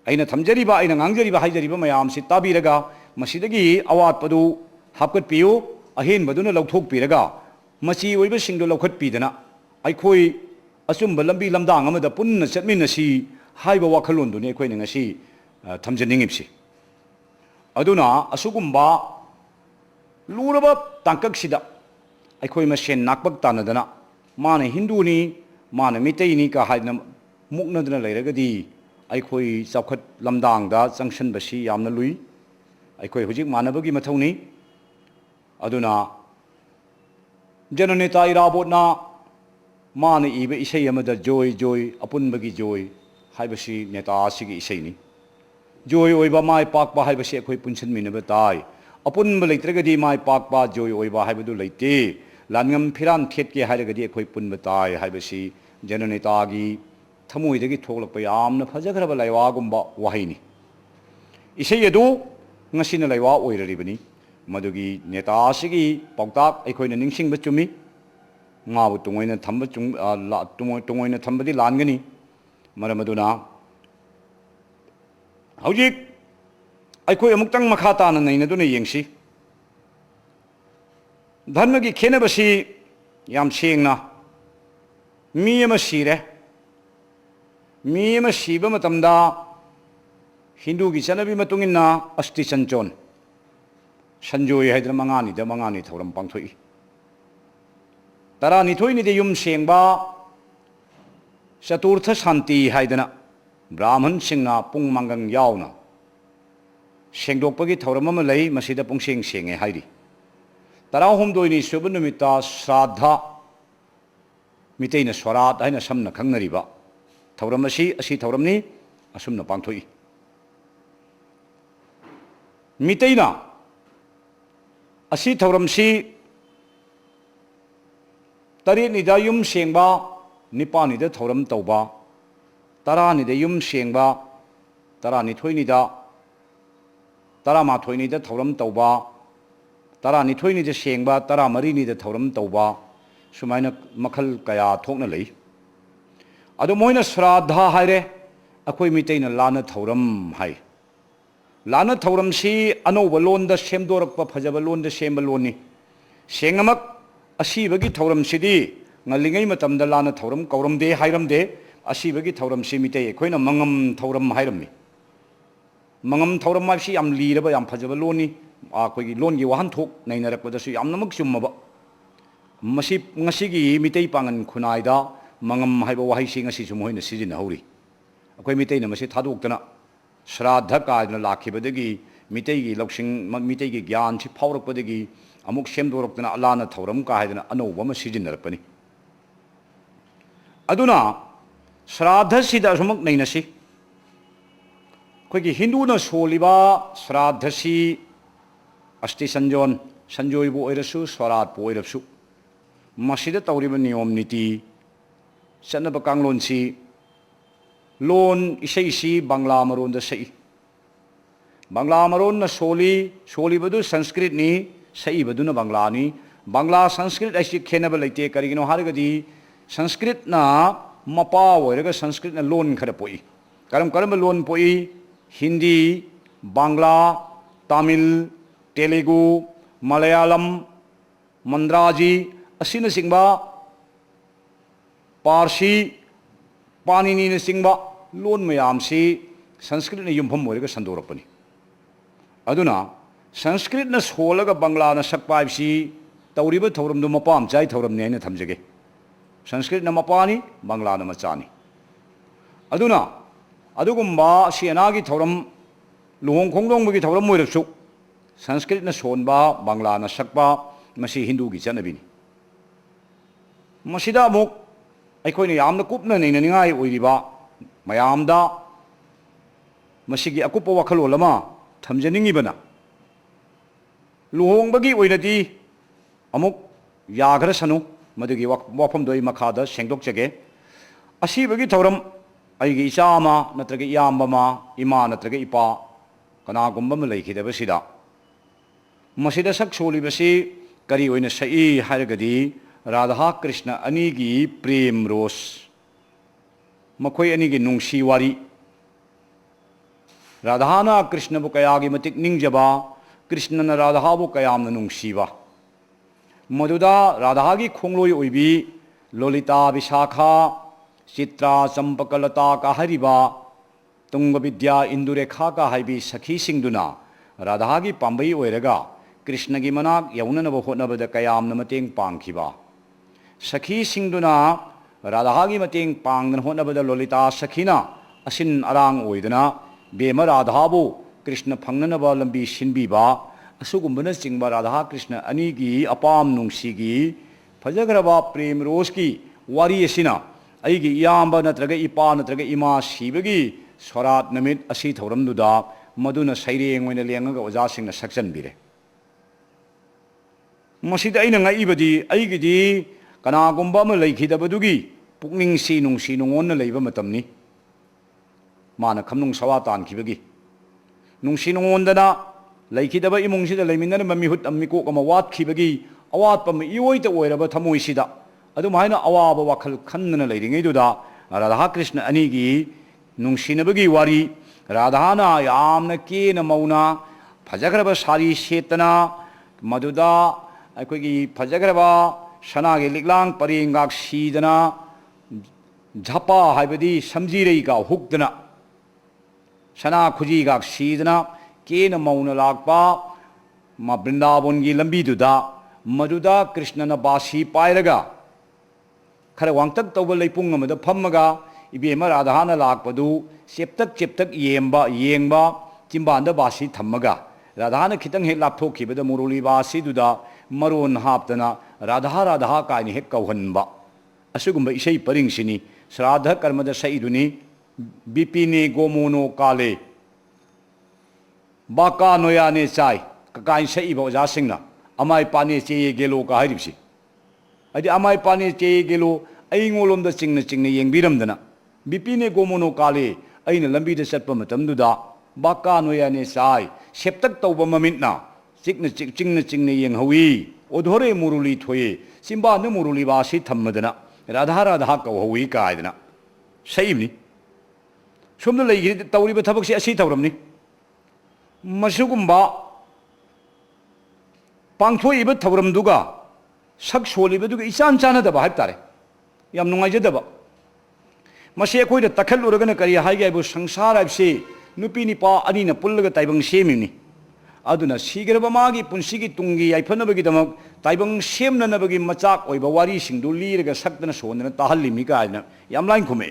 ꯑꯩꯅ ꯊꯝꯖꯔꯤꯕ ꯑꯩꯅ ꯉꯥꯡꯖꯔꯤꯕ ꯍꯥꯏꯖꯔꯤꯕ ꯃꯌꯥꯝꯁꯤ ꯇꯥꯕꯤꯔꯒ ꯃꯁꯤꯗꯒꯤ ꯑꯋꯥꯠꯄꯗꯨ ꯍꯥꯞꯀꯠꯄꯤꯌꯨ ꯑꯍꯦꯟꯕꯗꯨꯅ ꯂꯧꯊꯣꯛꯄꯤꯔꯒ ꯃꯆꯤ ꯑꯣꯏꯕꯁꯤꯡꯗꯨ ꯂꯧꯈꯠꯄꯤꯗꯅ ꯑꯩꯈꯣꯏ ꯑꯆꯨꯝꯕ ꯂꯝꯕꯤ ꯂꯝꯗꯥꯡ ꯑꯃꯗ ꯄꯨꯟꯅ ꯆꯠꯃꯤꯟꯅꯁꯤ ꯍꯥꯏꯕ ꯋꯥꯈꯜꯂꯣꯟꯗꯨꯅꯤ ꯑꯩꯈꯣꯏꯅ ꯉꯁꯤ ꯊꯝꯖꯅꯤꯡꯉꯤꯕꯁꯤ ꯑꯗꯨꯅ ꯑꯁꯨꯒꯨꯝꯕ ꯂꯨꯔꯕ ꯇꯥꯡꯀꯛꯁꯤꯗ ꯑꯩꯈꯣꯏ ꯃꯁꯦꯟ ꯅꯥꯛꯄꯛ ꯇꯥꯟꯅꯗꯅ ꯃꯥꯅ ꯍꯤꯟꯗꯨꯅꯤ ꯃꯥꯅ ꯃꯤꯇꯩꯅꯤ ꯀ ꯍꯥꯏꯗꯅ ꯃꯨꯛꯅꯗꯅ ꯂꯩꯔꯒꯗꯤ ꯑꯩꯈꯣꯏ ꯆꯥꯎꯈꯠ ꯂꯝꯗꯥꯡꯗ ꯆꯪꯁꯟꯕꯁꯤ ꯌꯥꯝꯅ ꯂꯨꯏ ꯑꯩꯈꯣꯏ ꯍꯧꯖꯤꯛ ꯃꯥꯟꯅꯕꯒꯤ ꯃꯊꯧꯅꯤ ꯑꯗꯨꯅ ꯖꯅꯅꯦꯇꯥ ꯏꯔꯥꯕꯣꯠꯅ ꯃꯥꯅ ꯏꯕ ꯏꯁꯩ ꯑꯃꯗ ꯖꯣꯏ ꯖꯣꯏ ꯑꯄꯨꯟꯕꯒꯤ ꯖꯣꯏ ꯍꯥꯏꯕꯁꯤ ꯅꯦꯇꯥ ꯑꯁꯤꯒꯤ ꯏꯁꯩꯅꯤ ꯖꯣꯏ ꯑꯣꯏꯕ ꯃꯥꯏ ꯄꯥꯛꯄ ꯍꯥꯏꯕꯁꯤ ꯑꯩꯈꯣꯏ ꯄꯨꯟꯁꯤꯟꯃꯤꯟꯅꯕ ꯇꯥꯏ ꯑꯄꯨꯟꯕ ꯂꯩꯇ꯭ꯔꯒꯗꯤ ꯃꯥꯏ ꯄꯥꯛꯄ ꯖꯣꯏ ꯑꯣꯏꯕ ꯍꯥꯏꯕꯗꯨ ꯂꯩꯇꯦ ꯂꯥꯟꯉꯝ ꯐꯤꯔꯥꯟ ꯊꯦꯠꯀꯦ ꯍꯥꯏꯔꯒꯗꯤ ꯑꯩꯈꯣꯏ ꯄꯨꯟꯕ ꯇꯥꯏ ꯍꯥꯏꯕꯁꯤ ꯖꯅꯅꯦꯇꯥꯒꯤ ꯊꯃꯣꯏꯗꯒꯤ ꯊꯣꯛꯂꯛꯄ ꯌꯥꯝꯅ ꯐꯖꯈ꯭ꯔꯕ ꯂꯩꯋꯥꯒꯨꯝꯕ ꯋꯥꯍꯩꯅꯤ ꯏꯁꯩ ꯑꯗꯨ ꯉꯁꯤꯅ ꯂꯩꯋꯥ ꯑꯣꯏꯔꯔꯤꯕꯅꯤ ꯃꯗꯨꯒꯤ ꯅꯦꯇꯥ ꯑꯁꯤꯒꯤ ꯄꯥꯎꯇꯥꯛ ꯑꯩꯈꯣꯏꯅ ꯅꯤꯡꯁꯤꯡꯕ ꯆꯨꯝꯃꯤ ꯉꯥꯕꯨ ꯇꯨꯡꯑꯣꯏꯅ ꯊꯝꯕꯗꯤ ꯂꯥꯟꯒꯅꯤ ꯃꯔꯝ ꯑꯗꯨꯅ ꯍꯧꯖꯤꯛ ꯑꯩꯈꯣꯏ ꯑꯃꯨꯛꯇꯪ ꯃꯈꯥ ꯇꯥꯅ ꯅꯩꯅꯗꯨꯅ ꯌꯦꯡꯁꯤ ꯙꯔꯃꯒꯤ ꯈꯦꯟꯅꯕꯁꯤ ꯌꯥꯝ ꯁꯦꯡꯅ ꯃꯤ ꯑꯃ ꯁꯤꯔꯦ ꯃꯤ ꯑꯃ ꯁꯤꯕ ꯃꯇꯝꯗ ꯍꯤꯟꯗꯨꯒꯤ ꯆꯠꯅꯕꯤ ꯃꯇꯨꯡ ꯏꯟꯅ ꯑꯁꯇꯤ ꯁꯟꯆꯣꯟ ꯁꯟꯖꯣꯏ ꯍꯥꯏꯗꯅ ꯃꯉꯥꯅꯤ ꯊꯧꯔꯝ ꯄꯥꯡꯊꯣꯛꯏ ꯇꯔꯥꯅꯤꯊꯣꯏꯅꯤꯗ ꯌꯨꯝ ꯁꯦꯡꯕ ꯆꯇꯨꯔꯊ ꯁꯥꯟꯇꯤ ꯍꯥꯏꯗꯅ ꯕ꯭ꯔꯥꯍꯃꯟꯁꯤꯡꯅ ꯄꯨꯡ ꯃꯥꯡꯒꯪ ꯌꯥꯎꯅ ꯁꯦꯡꯗꯣꯛꯄꯒꯤ ꯊꯧꯔꯝ ꯑꯃ ꯂꯩ ꯃꯁꯤꯗ ꯄꯨꯡꯁꯦꯡ ꯁꯦꯡꯉꯦ ꯍꯥꯏꯔꯤ ꯇꯔꯥꯍꯨꯝꯗꯣꯏꯅꯤ ꯁꯨꯕ ꯅꯨꯃꯤꯠꯇ ꯁ꯭ꯔꯥꯗꯙ ꯃꯤꯇꯩꯅ ꯁꯣꯔꯥꯠ ꯍꯥꯏꯅ ꯁꯝꯅ ꯈꯪꯅꯔꯤꯕ ꯊꯧꯔꯝ ꯑꯁꯤ ꯊꯧꯔꯝꯅꯤ ꯑꯁꯨꯝꯅ ꯄꯥꯡꯊꯣꯛꯏ ꯃꯤꯇꯩꯅ ꯑꯁꯤ ꯊꯧꯔꯝꯁꯤ ꯇꯔꯦꯠꯅꯤꯗ ꯌꯨꯝ ꯁꯦꯡꯕ ꯅꯤꯄꯥꯜꯅꯤꯗ ꯊꯧꯔꯝ ꯇꯧꯕ ꯇꯔꯥꯅꯤꯗ ꯌꯨꯝ ꯁꯦꯡꯕ ꯇꯔꯥꯅꯤꯊꯣꯏꯅꯤꯗ ꯇꯔꯥꯃꯥꯊꯣꯏꯅꯤꯗ ꯊꯧꯔꯝ ꯇꯧꯕ ꯇꯔꯥꯅꯤꯊꯣꯏꯅꯤꯗ ꯁꯦꯡꯕ ꯇꯔꯥꯃꯔꯤꯅꯤꯗ ꯊꯧꯔꯝ ꯇꯧꯕ ꯁꯨꯃꯥꯏꯅ ꯃꯈꯜ ꯀꯌా ꯊꯣꯛꯅ ꯂꯩ ꯑꯗꯣ ꯃꯣꯏꯅ ꯁ꯭ꯔꯥꯗꯙ ꯍꯥꯏꯔꯦ ꯑꯩꯈꯣꯏ ꯃꯤꯇꯩꯅ ꯂꯥꯟꯅ ꯊꯧꯔꯝ ꯍꯥꯏ ꯂꯥꯟꯅ ꯊꯧꯔꯝꯁꯤ ꯑꯅꯧꯕ ꯂꯣꯟꯗ ꯁꯦꯝꯗꯣꯔꯛꯄ ꯐꯖꯕ ꯂꯣꯟꯗ ꯁꯦꯝꯕ ꯂꯣꯟꯅꯤ ꯁꯦꯡꯅꯃꯛ ꯑꯁꯤꯕꯒꯤ ꯊꯧꯔꯝꯁꯤꯗꯤ ꯉꯜꯂꯤꯉꯩ ꯃꯇꯝꯗ ꯂꯥꯟꯅ ꯊꯧꯔꯝ ꯀꯧꯔꯝꯗꯦ ꯍꯥꯏꯔꯝꯗꯦ ꯑꯁꯤꯕꯒꯤ ꯊꯧꯔꯝꯁꯤ ꯃꯤꯇꯩ ꯑꯩꯈꯣꯏꯅ ꯃꯉꯝ ꯊꯧꯔꯝ ꯍꯥꯏꯔꯝꯃꯤ ꯃꯉꯝ ꯊꯧꯔꯝ ꯍꯥꯏꯕꯁꯤ ꯌꯥꯝ ꯂꯤꯔꯕ ꯌꯥꯝ ꯐꯖꯕ ꯂꯣꯟꯅꯤ ꯑꯩꯈꯣꯏꯒꯤ ꯂꯣꯟꯒꯤ ꯋꯥꯍꯟꯊꯣꯛ ꯅꯩꯅꯔꯛꯄꯗꯁꯨ ꯌꯥꯝꯅꯃꯛ ꯆꯨꯝꯃꯕ ꯃꯁꯤ ꯉꯁꯤꯒꯤ ꯃꯤꯇꯩ ꯄꯥꯡꯒꯟ ꯈꯨꯟꯅꯥꯏꯗ ꯃꯉꯝ ꯍꯥꯏꯕ ꯋꯥꯍꯩꯁꯤ ꯉꯁꯤꯁꯨ ꯃꯣꯏꯅ ꯁꯤꯖꯤꯟꯅꯍꯧꯔꯤ ꯑꯩꯈꯣই ꯃꯤꯇꯩꯅ ꯃꯁꯤ ꯊꯥꯗꯣꯛꯇꯅ ꯁ꯭ꯔꯥꯗꯙ ꯀꯥꯏꯗꯅ ꯂꯥꯛꯈꯤꯕꯗꯒꯤ ꯃꯤꯇꯩꯒꯤ ꯂꯧꯁꯤꯡ ꯃꯤꯇꯩꯒꯤ ꯒ꯭ꯌꯥꯟꯁꯤ ꯐꯥꯎꯔꯛꯄꯗꯒꯤ ꯑꯃꯨꯛ ꯁꯦꯝꯗꯣꯔꯛꯇꯅ ꯂꯥꯟꯅ ꯊꯧꯔꯝ ꯀꯥꯏꯗꯅ ꯑꯅꯧꯕ ꯑꯃ ꯁꯤꯖꯤꯟꯅꯔꯛꯄꯅꯤ ꯑꯗꯨꯅ ꯁ꯭ꯔꯥꯗꯙꯁꯤꯗ ꯑꯁꯨꯃꯛ ꯅꯩꯅꯁꯤ ꯑꯩꯈꯣꯏꯒꯤ ꯍꯤꯟꯗꯨꯅ ꯁꯣꯜꯂꯤꯕ ꯁ꯭ꯔꯥꯗꯙꯁꯤ ꯑꯁꯇꯤ ꯁꯟꯖꯣꯟ ꯁꯟꯖꯣꯏꯕꯨ ꯑꯣꯏꯔꯁꯨ ꯁꯣꯔꯥꯠꯄꯨ ꯑꯣꯏꯔꯁꯨ ꯃꯁꯤꯗ ꯇꯧꯔꯤꯕ ꯅꯤꯌꯣꯝ ꯅꯤꯇꯤ ꯆꯠꯅꯕ ꯀꯥꯡꯂꯣꯟꯁꯤ ꯂꯣꯟ ꯏꯁꯩꯁꯤ ꯕꯪꯂꯥ ꯃꯔꯣꯟꯗ ꯁꯛꯏ ꯕꯪꯂꯥ ꯃꯔꯣꯟꯅ ꯁꯣꯜꯂꯤꯕꯗꯨ ꯁꯪꯁꯀ꯭ꯔꯤꯠꯅꯤ ꯁꯛꯏꯕꯗꯨꯅ ꯕꯪꯂꯥꯅꯤ ꯕꯪꯂꯥ ꯁꯪꯁꯀ꯭ꯔꯤꯠ ꯑꯁꯤ ꯈꯦꯟꯅꯕ ꯂꯩꯇꯦ ꯀꯔꯤꯒꯤꯅꯣ ꯍꯥꯏꯔꯒꯗꯤ ꯁꯪꯁꯀ꯭ꯔꯤꯠꯅ ꯃꯄꯥ ꯑꯣꯏꯔꯒ ꯁꯪꯁꯀ꯭ꯔꯤꯠꯅ ꯂꯣꯟ ꯈꯔ ꯄꯣꯛꯏ ꯀꯔꯝꯕ ꯂꯣꯟ ꯄꯣꯛꯏ ꯍꯤꯟꯗꯤ ꯕꯪꯂꯥ ꯇꯥꯃꯤꯜ ꯇꯦꯂꯨꯒꯨ ꯃꯂꯌꯥꯂꯝ ꯃꯟꯗ꯭ꯔꯥꯖꯤ ꯑꯁꯤꯅꯆꯤꯡꯕ ꯄꯥꯔꯁꯤ ꯄꯥꯅꯤꯅꯤꯅꯆꯤꯡꯕ ꯂꯣꯟ ꯃꯌꯥꯝꯁꯤ ꯁꯪꯁꯀ꯭ꯔꯤꯠꯅ ꯌꯨꯝꯐꯝ ꯑꯣꯏꯔꯒ ꯁꯟꯗꯣꯔꯛꯄꯅꯤ ꯑꯗꯨꯅ ꯁꯪꯁꯀ꯭ꯔꯤꯠꯅ ꯁꯣꯜꯂꯒ ꯕꯪꯂꯥꯅ ꯁꯛꯄ ꯍꯥꯏꯕꯁꯤ ꯇꯧꯔꯤꯕ ꯊꯧꯔꯝꯗꯨ ꯃꯄꯥ ꯃꯆꯥꯏ ꯊꯧꯔꯝꯅꯤ ꯍꯥꯏꯅ ꯊꯝꯖꯒꯦ ꯁꯪꯁꯀ꯭ꯔꯤꯠꯅ ꯃꯄꯥꯅꯤ ꯕꯪꯂꯥꯅ ꯃꯆꯥꯅꯤ ꯑꯗꯨꯅ ꯑꯗꯨꯒꯨꯝꯕ ꯑꯁꯤ ꯑꯅꯥꯒꯤ ꯊꯧꯔꯝ ꯂꯨꯍꯣꯡ ꯈꯣꯡꯗꯣꯡꯕꯒꯤ ꯊꯧꯔꯝ ꯑꯣꯏꯔꯁꯨ ꯁꯪꯁꯀ꯭ꯔꯤꯠꯅ ꯁꯣꯟꯕ ꯕꯪꯂꯥꯅ ꯁꯛꯄ ꯃꯁꯤ ꯍꯤꯟꯗꯨꯒꯤ ꯆꯠꯅꯕꯤꯅꯤ ꯃꯁꯤꯗ ꯑꯃꯨꯛ ꯑꯩꯈꯣꯏꯅ ꯌꯥꯝꯅ ꯀꯨꯞꯅ ꯅꯩꯅꯅꯤꯡꯉꯥꯏ ꯑꯣꯏꯔꯤꯕ ꯃꯌꯥꯝꯗ ꯃꯁꯤꯒꯤ ꯑꯀꯨꯞꯄ ꯋꯥꯈꯜꯂꯣꯟ ꯑꯃ ꯊꯝꯖꯅꯤꯡꯉꯤꯕꯅ ꯂꯨꯍꯣꯡꯕꯒꯤ ꯑꯣꯏꯅꯗꯤ ꯑꯃꯨꯛ ꯌꯥꯈ꯭ꯔꯁꯅꯨ ꯃꯗꯨꯒꯤ ꯋꯥꯐꯝꯗꯣ ꯑꯩ ꯃꯈꯥꯗ ꯁꯦꯡꯗꯣꯛꯆꯒꯦ ꯑꯁꯤꯕꯒꯤ ꯊꯧꯔꯝ ꯑꯩꯒꯤ ꯏꯆꯥ ꯑꯃ ꯅꯠꯇ꯭ꯔꯒ ꯏꯌꯥꯝꯕ ꯑꯃ ꯏꯃꯥ ꯅꯠꯇ꯭ꯔꯒ ꯏꯄꯥ ꯀꯅꯥꯒꯨꯝꯕ ꯑꯃ ꯂꯩꯈꯤꯗꯕꯁꯤꯗ ꯃꯁꯤꯗ ꯁꯛ ꯁꯣꯜꯂꯤꯕꯁꯤ ꯀꯔꯤ ꯑꯣꯏꯅ ꯁꯛꯏ ꯍꯥꯏꯔꯒꯗꯤ ꯔꯥꯙꯥ ꯀ꯭ꯔꯤꯁꯅ ꯑꯅꯤꯒꯤ ꯄ꯭ꯔꯦꯝ ꯔꯣꯁ ꯃꯈꯣꯏ ꯑꯅꯤꯒꯤ ꯅꯨꯡꯁꯤ ꯋꯥꯔꯤ ꯔꯥꯙꯥꯅ ꯀ꯭ꯔꯤꯁꯅꯕꯨ ꯀꯌꯥꯒꯤ ꯃꯇꯤꯛ ꯅꯤꯡꯖꯕ ꯀ꯭ꯔꯤꯁꯅꯅ ꯔꯥꯙꯥꯕꯨ ꯀꯌꯥꯝꯅ ꯅꯨꯡꯁꯤꯕ ꯃꯗꯨꯗ ꯔꯥꯙꯥꯒꯤ ꯈꯣꯡꯂꯣꯏ ꯑꯣꯏꯕꯤ ꯂꯣꯂꯤꯇꯥ ꯕꯤꯁꯥꯈꯥ चित्रा चंपकलता का हरिबा तुंग विद्या इंदुरेखा का हाइबी सखी सिंगदुना राधा की पांबई ओइरगा कृष्ण की मनाक यौननब होनबद कयामन मतेंग पांगखिबा सखी सिंगदुना राधा की मतेंग पांगन होनबद लोलिता सखीना असिन अरांग ओइदना बेम राधाबो कृष्ण फंगनब लंबी सिनबीबा असुगुम्बन चिंगबा राधा कृष्ण अनी की अपाम नुंगसीगी फजग्रबा प्रेम रोज की वारी असिना अईगी इयाम्ब नत्रग इपा नत्रग इमा सीबगी सोरात नमित असी थौरमदुदा मदुना सैरेंग ओइना लेंगगा ओजासिंगना सक्चनबिरे मसिदा अइना ngaibadi aigidi kanagumba ama leikhidabadugi pukning si nungsi nungonna leiba matamni mana khamnung sawa tankhibagi nungsi nungondana leikidaba imungsida leiminna mamihut ammiko kama watkhibagi awatpa ma ioita oiraba thamoisida adu maina awaba wakhal khannana leiringeiduda radha krishna anigi nungsinabagi wari radhana yamna kena mauna phajagraba sari setana maduda aikogi phajagraba sanagi liklang paringak sidana jhapa haibadi samjirei ga hukdana sana khuji ga sidana kena mauna lakpa ma brindavon gi lambi duda maduda krishna na basi pairaga khara wangtak tawba leipung amada phammaga ibema radhana lakpadu cheptak yengba chimbanda basi thammaga radhana khitang he lapthokibada muruli basi duda maron haptana radha kaini he kauhanba asugumba isei paring sini shraddha karmada saiduni bipine gomono kale baka noyane chai kakai sei bo ja singna amai pane che gelo ka hairibsi adi amai pane che gelo aingolomda chingna yengbiramdana bipine gomono kale aina lambi da satpa matamduda baka noyane chai septak tawba mamitna chingna yenghawi odhore muruli thoye simba na muruli ba si thammadana radha ka hawi kaidana saimni somna leigi tawriba thabak si asi tawramni masugumba pangthoi ba thawramduga sak solibaduga ichan chana da ba haibtare yam nungaijadaba masi akhoi da takhaluragana kari haige bu sangsara abse nupi nipa ani na pullaga taibang semini aduna sigraba magi punsigi tungi aifanabagi damak taibang semnanabagi machak oiba wari singdu liraga sakdana sondana tahallimi kaina yam lain khume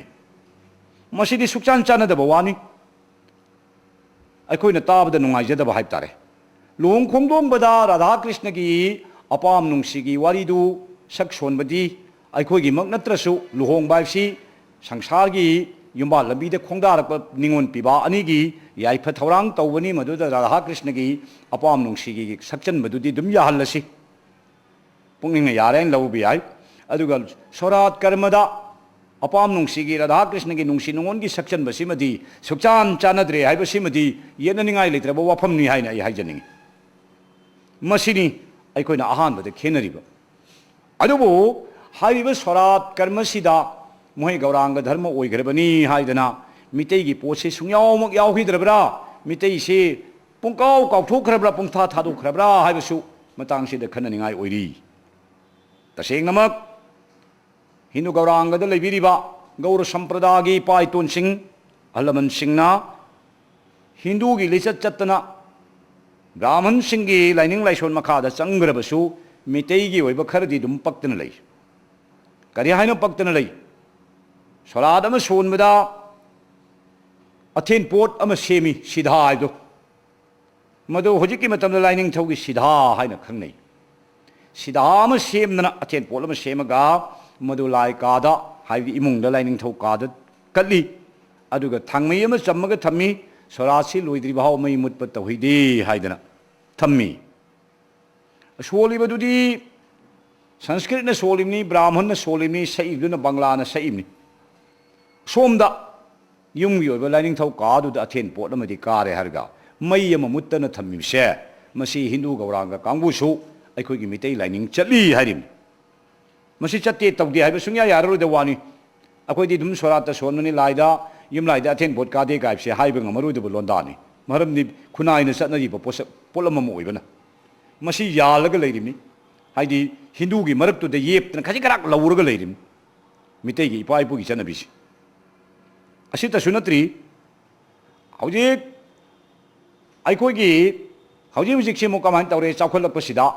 masidi sukchan chana da bawani akhoi na tabada nungaijadaba haibtare luhung khongdong bada radha krishna gi apam nungsigi waridu sak sonbadi akhoi gi mak natrasu luhong baisi sangsar gi yumba lambi de khongdarak ningon piba ani gi yaipha thorang tawani maduda radha krishna gi apam nungsigi gi sakchan madudi dum ya halasi pungning yareng lawbi ai aduga sorat karmada apam nungsigi radha krishna gi nungsi nungon gi sakchan basimadi sukchan chanadre hai basimadi yenaningai litraba wafam ni haina ai haijaning masini aikoina ahan bada khenariba adubu haiba sorat karmasida moi gauranga dharma oigrabani haidana mitei gi poche sungyaw mak yaw hidrabra mitei se pungkaw kauthokhrabra pungtha thadokhrabra haibasu matang sida khananingai oiri taseng namak hindu gauranga da leibiriba gaur sampradagi paiton sing alaman singna hindu gi lichat chatna brahman singi laining laison makhada changrabasu mitei gi oiba khardi dum paktana lei kari haina paktana lei solat ama sonbada athen pot ama semi sidha aido madu hojiki matamda lining thogi sidha haina khangnei sidha ama semna athen pot ama semaga madu lai kada haibi imung da lining thau kada kalli aduga thangmei ama chammaga thammi sorasi loidri bahaw mai mutpat tawhidi haidana thammi soli badudi sanskrit na solimni brahman na solimni saibduna bangla na saibni somda yumgi oiba lining thau kadu da athen pot amadi kare harga mai ama muttana thammi se masi hindu gauranga kangbu su aikoi gi mitei lining chali harim masi chatte tawdi haiba sungya yaro de wani akoi di dum sorata sonmani laida yum laida athen pot ka de gaib se haiba ngamaru de londani maram ni khunai na satnari ba polam am oibana masi yalaga leirimni haidi hindu gi marak tu de yep tan khaji karak lawurga leirim मितैगी इपा इपुगी चनबीसी असितसु नत्री हौजिक अखोगी हौजिक हुजिक मु कमाइन तौरे चाखलपसिदा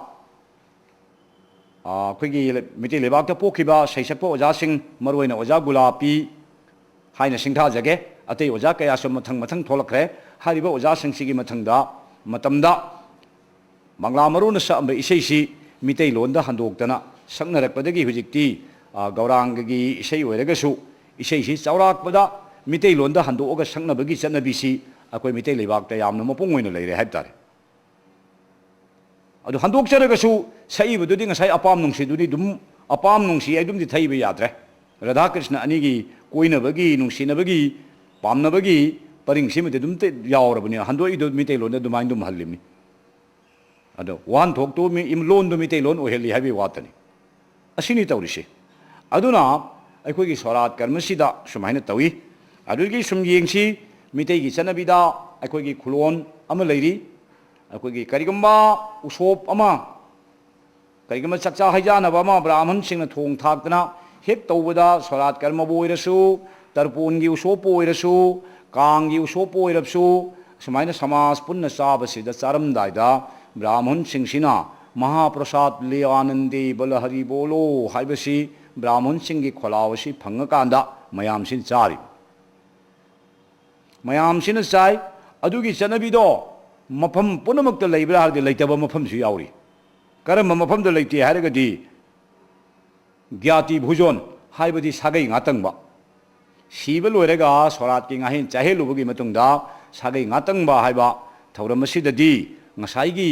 अखोगी मितै लेबाक पोखिबा सैसक्प ओजासिंग मरुइना ओजा गुलापी हाइना सिंथाजगे अतै ओजा कयासु मथंग मथंग थोलखरे हारिबा ओजासिंग सिगी मथंगदा मतमदा Mangla maroon साब इसेसी मितै लोंदा हंदोक्तना सक्नरकपदगी हुजिकती गौरांगगी इसे ओइरगसु इसेसी चौराकपदा मितै लोंदा हंदोगा सक्नबगी चनबीसी अखोई मितै लेबाकता यामना मपुंग ओइना लेरे हाइबतारे अदु हंदोकचरगसु सईबदुदी ngasai apam nungsi dudi dum apam nungsi ai dum di thaiba yadre radha krishna ani gi koina bagi nungsi na bagi pamna bagi paring simde dum te yawrabani handoi do mitei lon da dumain dum hallimni ado wan thok to mi im lon do mitei lon oheli habi watani asini tawrise aduna akhoi gi sorat karmasida sumaina tawi adu gi sum yengsi mitei gi chanabida akhoi gi khulon ama leiri akhoi gi karigamba usop ama कईगम चक्चा हजानब ब्राह्मण सिंह थोंग थाक्तना हेक तौबदा सोरात कर्म बोइरसु तरपोन की Usopp ओइरसु Kong की Usopp ओइरसु सुमाइना समाज पुन्न चाबसिदा चारमदाइदा ब्राह्मण सिंहसिना महाप्रसाद ले आनंदी बलहरि बोलो हाइबसी ब्राह्मण सिंह की खोलावसी फंगकांदा मयामसिन चारि मयामसिन चाइ अदुगी चनबिदो मफम पुनमक्ता लेब्रा हारदि लेतब मफमसु याउरी करम मफम दो लेते है ज्ञाति भुजोन हाइबदी सागई ngaतंगबा सीब लोइरगा सोरात की ngahin चाहेलुबगी मतुंगदा सागई ngaतंगबा हाइबा थौरमसिददी ngसाइगी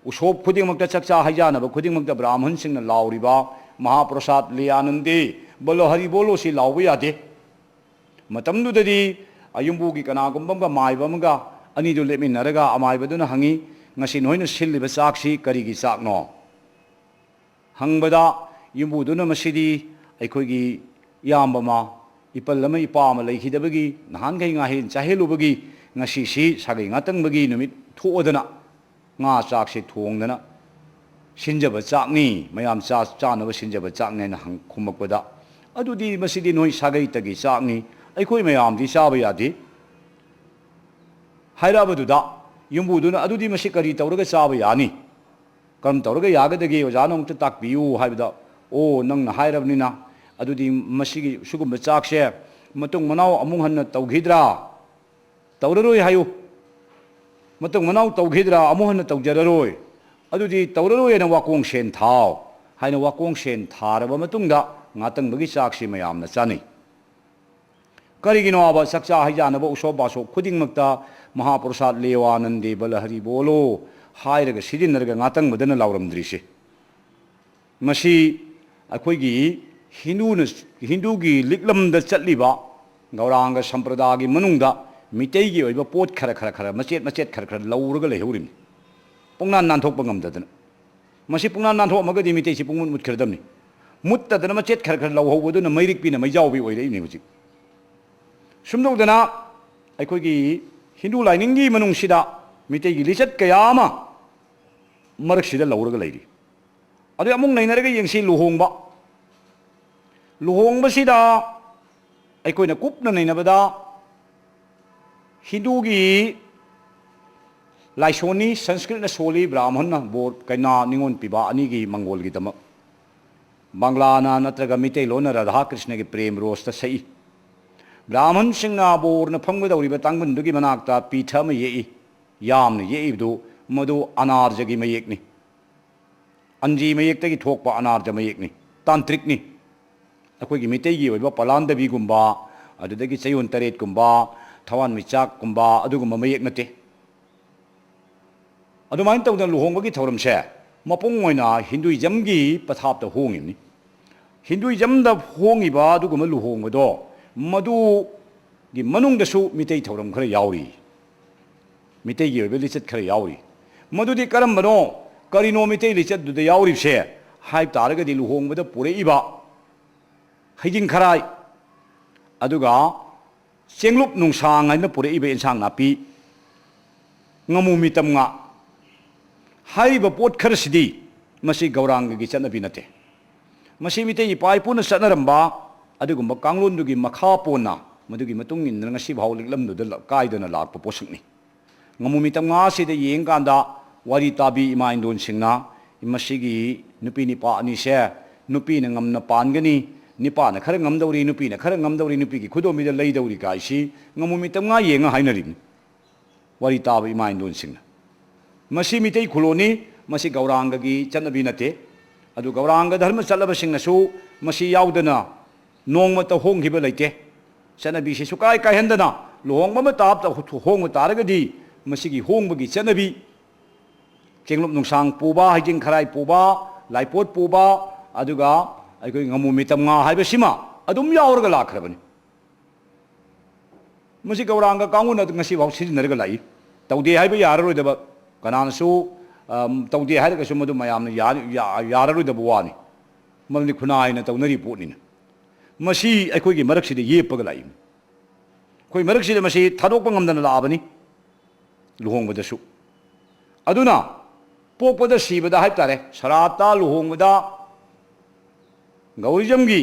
उसोप खुदिंगमक्ता चक्चा हाइजानब खुदिंगमक्ता ब्राह्मण सिंहना लाउरिबा महाप्रसाद ले आनंदे बोलो हरि बोलो सी लाउबा यादे मतमदुददी अयुंबुगी कनागुंबमगा माइबमगा अनिदु लेमिनरगा अमाइबदुना हंगी ngasi noina silliba chaksi karigi chakno hangbada yumbuduna masidi aikhoigi yambama ipallama ipama leikhidabagi nahan gai ngahin chahelubagi ngasi si sagai ngatangbagi numit thuodana nga chakse thongdana sinjaba chakni mayam cha chanaba sinjaba chakne na hang khumakpada adudi masidi noi sagai tagi chakni aikhoi mayam di chaba yadi hairabaduda युंबुदुना अदुदी मसी करी तौरगा चाबा यानी कम तौरगा यागदगे ओजाना उंत ताकबियु हाइबदा ओ नंग हाइरबनिना अदुदी मसीगी सुगुम चाकसे मतुंग मनाव अमुंग हन्न तौघिद्रा तौररोय हायु मतुंग मनाव तौघिद्रा अमुंग हन्न तौजररोय अदुदी तौररोय न वाकोंग सेन थाव हाइना वाकोंग Sen थारबा मतुंगदा ngatangbagi चाकसी मयामना चानी करिगिनो आबा सक्चा हाइजानबा उसो बासो खुदिंगमक्ता महाप्रसाद लेवानंदे बलहरि बोलो हाइरगा सिदिनरगा ngaतंग बदना लाउरमद्रिसे मसी अखोइगी हिंदूगी लिकलमदा चटलिबा गौरांग संप्रदायगी मनुंगदा मितैगी ओइबा पोट खरा खरा खरा मचेत मचेत खरा खरा लौरगा लेहौरिम पुंगना नानथोकपा ngamdadana मसी पुंगना नानथोकमगदी मितैसी पुंगमुत मुतखरदमनि मुत्तदना मचेत खरा खरा लौहौबदुना मैरिकपिना मैजावबि ओइरैनि हुजि सुमदौदना अखोइगी हिंदू लाइनिंगी मनुंगसिदा मितैगी लिचत कयामा मरकसिदा लौरगा लैरि अदु अमुंग नैनरगा यंगसि लुहोंगबा लुहोंगबसिदा अखोइना कुपना नैनबदा हिंदूगी लाइसोनी संस्कृतना सोली ब्राह्मण बोर कैना निंगोन पिबा अनिगी मंगोलगी तम बांग्लाना नत्रगा मितैलोना राधा कृष्ण की प्रेम रोस्ता सई ब्राह्मण सिंह बोरना फंगदौरिबा तांगबनदुगी मनाक्ता पीठा म येई यामना येइबदु मदु अनार्जगी मयेकनि अंजी मयेकतगी थोकपा अनार्ज मयेकनि तांत्रिकनि अखोइगी मितैगी ओइबा पलांदबीगुंबा अदुदगी चयोन तरेतगुंबा थवान मिचाकगुंबा अदुगुंबा मयेक नते अदुमाइन तौदना लुहोंबगी थौरमसे मपुंग ओइना हिंदुइजमगी पथापता होंगिनि हिंदुइजमदा होंगिबा अदुगुंबा लुहोंबदो मधु की मनुंगदसु मितै थौरम खरा यावरी मितै की ओइबा लिचत खरा यावरी मधुदी करमबनो करिनो मितै लिचत दुदा यावरिसे हाइब तारगदी लुहोंबदा पुरेइबा हैजिंग खराय अदुगा चेंगलुप नुंसांग हाइना पुरेइबा इंसांग नापी ngmu mitam nga हाइबा पोट खरसिदी मसी गौरांग की चनबी नते मसी मितै इपाई पुन सनरंबा ꯑꯗꯨꯒꯨꯝꯕ ꯀꯥꯡꯂꯣꯟꯗꯨꯒꯤ ꯃꯈꯥ ꯄꯣꯟꯅ ꯃꯗꯨꯒꯤ ꯃꯇꯨꯡ ꯏꯟꯅ ꯉꯁꯤꯐꯥꯎ ꯂꯤꯛꯂꯝꯗꯨꯗ ꯀꯥꯏꯗꯅ ꯂꯥꯛꯄ ꯄꯣꯠꯁꯛꯅꯤ ꯉꯃꯨ ꯃꯤꯇꯝ ꯉꯥꯁꯤꯗ ꯌꯦꯡꯀꯥꯟꯗ ꯋꯥꯔꯤ ꯇꯥꯕꯤ ꯏꯃꯥ ꯏꯟꯗꯣꯟꯁꯤꯡꯅ ꯃꯁꯤꯒꯤ ꯅꯨꯄꯤ ꯅꯤꯄꯥ ꯑꯅꯤꯁꯦ ꯅꯨꯄꯤꯅ ꯉꯝꯅ ꯄꯥꯟꯒꯅꯤ ꯅꯤꯄꯥꯅ ꯈꯔ ꯉꯝꯗꯧꯔꯤ ꯅꯨꯄꯤꯅ ꯈꯔ ꯉꯝꯗꯧꯔꯤ ꯅꯨꯄꯤꯒꯤ ꯈꯨꯗꯣꯝꯕꯤꯗ ꯂꯩꯗꯧꯔꯤ ꯀꯥꯏꯁꯤ ꯉꯃꯨ ꯃꯤꯇꯝ ꯉꯥ ꯌꯦꯡꯉ ꯍꯥꯏꯅꯔꯤꯕꯅꯤ ꯋꯥꯔꯤ ꯇꯥꯕ ꯏꯃꯥ ꯏꯟꯗꯣꯟꯁꯤꯡꯅ ꯃꯁꯤ ꯃꯤꯇꯩ ꯈꯨꯂꯣꯟꯅꯤ ꯃꯁꯤ ꯒꯧꯔꯥꯡꯒꯒꯤ ꯆꯠꯅꯕꯤ ꯅꯠꯇꯦ ꯑꯗꯨ ꯒꯧꯔꯥꯡꯒ ꯙꯔꯃ ꯆꯠꯂꯕꯁꯤꯡꯅꯁꯨ ꯃꯁꯤ ꯌꯥꯎꯗꯅ ꯅꯣꯡꯃꯇ ꯍꯣꯡꯈꯤꯕ ꯂꯩꯇꯦ ꯆꯠꯅꯕꯤꯁꯤ ꯁꯨꯀꯥꯏ ꯀꯥꯏꯍꯟꯗꯅ ꯂꯨꯍꯣꯡꯕ ꯃꯇꯝꯗ ꯍꯣꯡꯕ ꯇꯥꯔꯒꯗꯤ ꯃꯁꯤꯒꯤ ꯍꯣꯡꯕꯒꯤ ꯆꯠꯅꯕꯤ ꯆꯦꯡꯂꯨꯞ ꯅꯨꯡꯁꯥꯡ ꯄꯨꯕ ꯍꯩꯖꯤꯡ ꯈꯔꯥꯏ ꯄꯨꯕ ꯂꯥꯏꯄꯣꯠ ꯄꯨꯕ ꯑꯗꯨꯒ ꯑꯩꯈꯣꯏ ꯉꯃꯨ ꯃꯤꯇꯝ ꯉꯥ ꯍꯥꯏꯕꯁꯤꯃ ꯑꯗꯨꯝ ꯌꯥꯎꯔꯒ ꯂꯥꯛꯈ꯭ꯔꯕꯅꯤ ꯃꯁꯤ ꯒꯧꯔꯥꯡꯒ ꯀꯥꯡꯕꯨꯅ ꯉꯁꯤꯐꯥꯎ ꯁꯤꯖꯤꯟꯅꯔꯒ ꯂꯥꯛꯏ ꯇꯧꯗꯦ ꯍꯥꯏꯕ ꯌꯥꯔꯔꯣꯏꯗꯕ ꯀꯅꯥꯅꯁꯨ ꯇꯧꯗꯦ ꯍꯥꯏꯔꯒꯁꯨ ꯃꯗꯨ ꯃꯌꯥꯝꯅ ꯌꯥꯔꯔꯣꯏꯗꯕ ꯋꯥꯅꯤ ꯃꯔꯝꯗꯤ ꯈꯨꯟꯅꯥꯏꯅ ꯇꯧꯅꯔꯤ ꯄꯣꯠꯅꯤꯅ ꯃꯁꯤ ꯑꯩꯈꯣꯏꯒꯤ ꯃꯔꯛꯁꯤꯗ ꯌꯦꯞꯄꯒ ꯂꯥꯛꯏ ꯑꯩꯈꯣꯏ ꯃꯔꯛꯁꯤꯗ ꯃꯁꯤ ꯊꯥꯗꯣꯛꯄ ꯉꯝꯗꯅ ꯂꯥꯛꯑꯕꯅꯤ ꯂꯨꯍꯣꯡꯕꯗꯁꯨ ꯑꯗꯨꯅ ꯄꯣꯛꯄꯗ ꯁꯤꯕꯗ ꯍꯥꯏꯕ ꯇꯥꯔꯦ ꯁꯔꯥꯠꯇ ꯂꯨꯍꯣꯡꯕꯗ ꯒꯧꯔꯤꯖꯝꯒꯤ